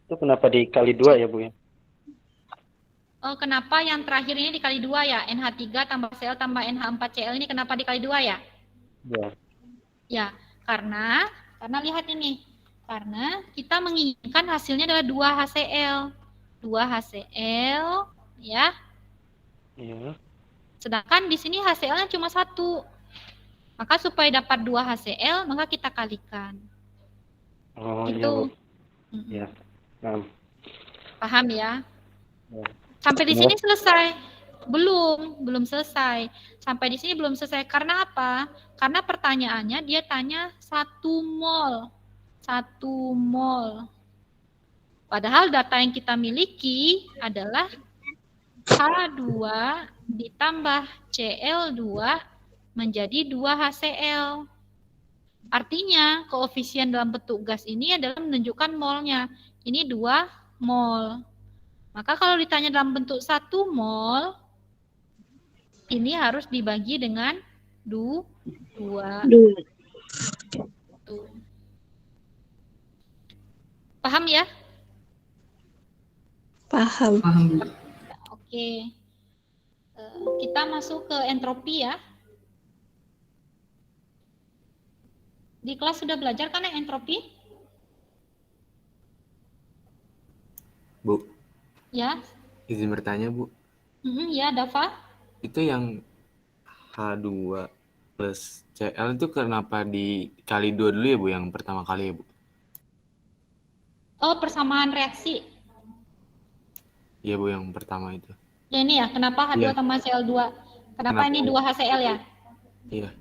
Itu kenapa dikali 2 ya, Bu ya? Oh, kenapa yang terakhir ini dikali 2 ya? NH3 tambah Cl tambah NH4Cl ini kenapa dikali 2 ya? Ya. Ya, karena lihat ini. Karena kita menginginkan hasilnya adalah 2 HCl. 2 HCl ya. Iya. Sedangkan di sini HCl-nya cuma 1. Maka supaya dapat 2 HCl, maka kita kalikan. Oh, Itu. iya, Bu. Ya. Nah. Paham ya? Ya. Sampai di sini selesai? Belum selesai. Sampai di sini belum selesai. Karena apa? Karena pertanyaannya dia tanya 1 mol. 1 mol. Padahal data yang kita miliki adalah H2 ditambah Cl2 menjadi 2 HCl. Artinya, koefisien dalam bentuk gas ini adalah menunjukkan molnya. Ini 2 mol. Maka kalau ditanya dalam bentuk 1 mol, ini harus dibagi dengan 2. Paham ya? Paham. Paham, Bu. Oke. Kita masuk ke entropi ya. Di kelas sudah belajar kan yang entropi? Bu, Ya. izin bertanya, Bu. Ya, Dava. Itu yang H2 plus Cl itu kenapa dikali 2 dulu ya, Bu, yang pertama kali ya, Bu? Oh, persamaan reaksi. Iya, Bu, yang pertama itu. Ya ini ya, kenapa H2 Iya. tambah Cl2? Kenapa ini 2 HCl ya? Iya.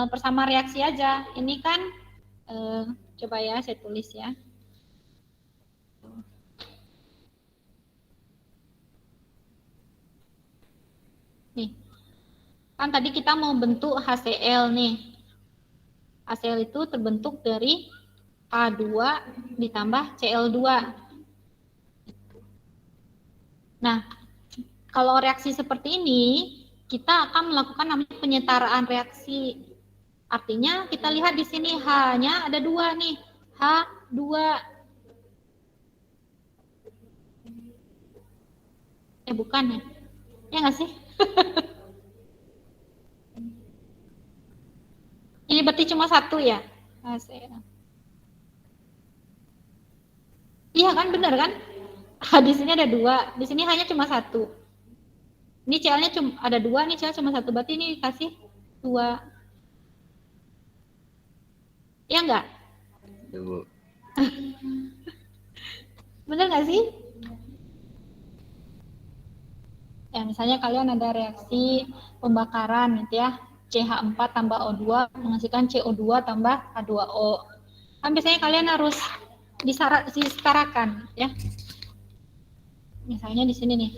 Persamaan reaksi aja. Ini kan, coba ya saya tulis ya. Nih, kan tadi kita mau bentuk HCl nih. HCl itu terbentuk dari H2 ditambah Cl2. Nah, kalau reaksi seperti ini, kita akan melakukan namanya penyetaraan reaksi. Artinya kita lihat di sini H-nya ada 2 nih. H2. Bukan ya? Ya nggak sih? Ini berarti cuma 1 ya? Iya kan, benar kan? Di sini ada 2, di sini hanya cuma 1. Ini Cl-nya cuma ada 2, ini Cl cuma 1, berarti ini dikasih 2. Ya enggak? Ya, Bu. Benar nggak sih? Ya, misalnya kalian ada reaksi pembakaran gitu ya, CH4 tambah O2 menghasilkan CO2 tambah H2O. Kan biasanya kalian harus disetarakan ya. Misalnya di sini nih,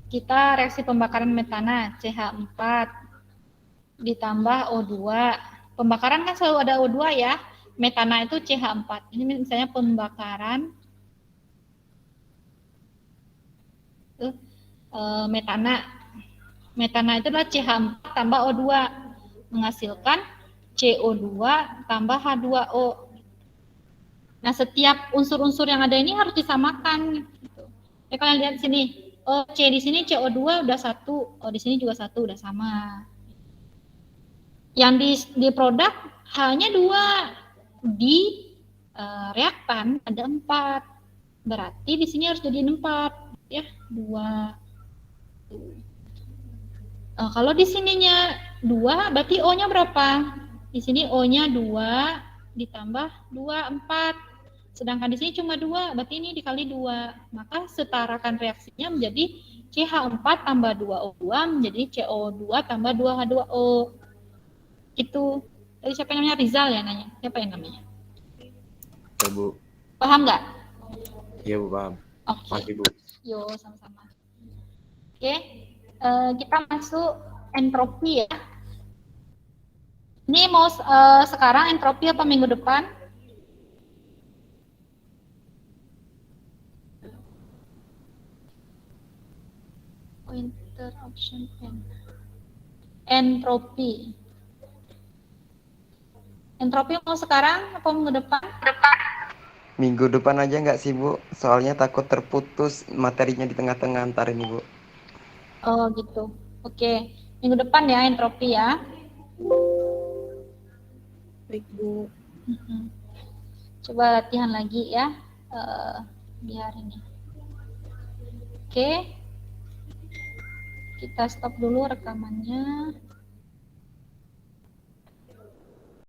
kita reaksi pembakaran metana CH4 ditambah O2. Pembakaran kan selalu ada O2 ya, metana itu CH4. Ini misalnya pembakaran metana. Metana itu adalah CH4 tambah O2 menghasilkan CO2 tambah H2O. Nah, setiap unsur-unsur yang ada ini harus disamakan gitu. Ya, kalian lihat di sini. Oh, C di sini CO2 udah 1, oh di sini juga 1 udah sama. Yang di produk hanya 2. Di reaktan ada 4. Berarti di sini harus jadi 4 ya, 2. Kalau di sininya 2, berarti O-nya berapa? Di sini O-nya 2 ditambah 2, 4. Sedangkan di sini cuma 2, berarti ini dikali 2. Maka setarakan reaksinya menjadi CH4 tambah 2O2 menjadi CO2 tambah 2H2O. Itu. Tadi siapa yang namanya? Rizal ya nanya? Siapa yang namanya? Ya, Bu. Paham nggak? Iya, Bu, paham. Oke. Makasih, Bu. Yo, sama-sama. Oke, kita masuk entropi ya. Ini mau sekarang entropi apa minggu depan? Pointer option N. Entropi. Entropi mau sekarang apa minggu depan? Minggu depan aja nggak sih, Bu? Soalnya takut terputus materinya di tengah-tengah antar ini, Bu. Oh gitu. Oke, minggu depan ya entropi ya. Baik, Bu. Coba latihan lagi ya. Biar ini. Oke. Kita stop dulu rekamannya.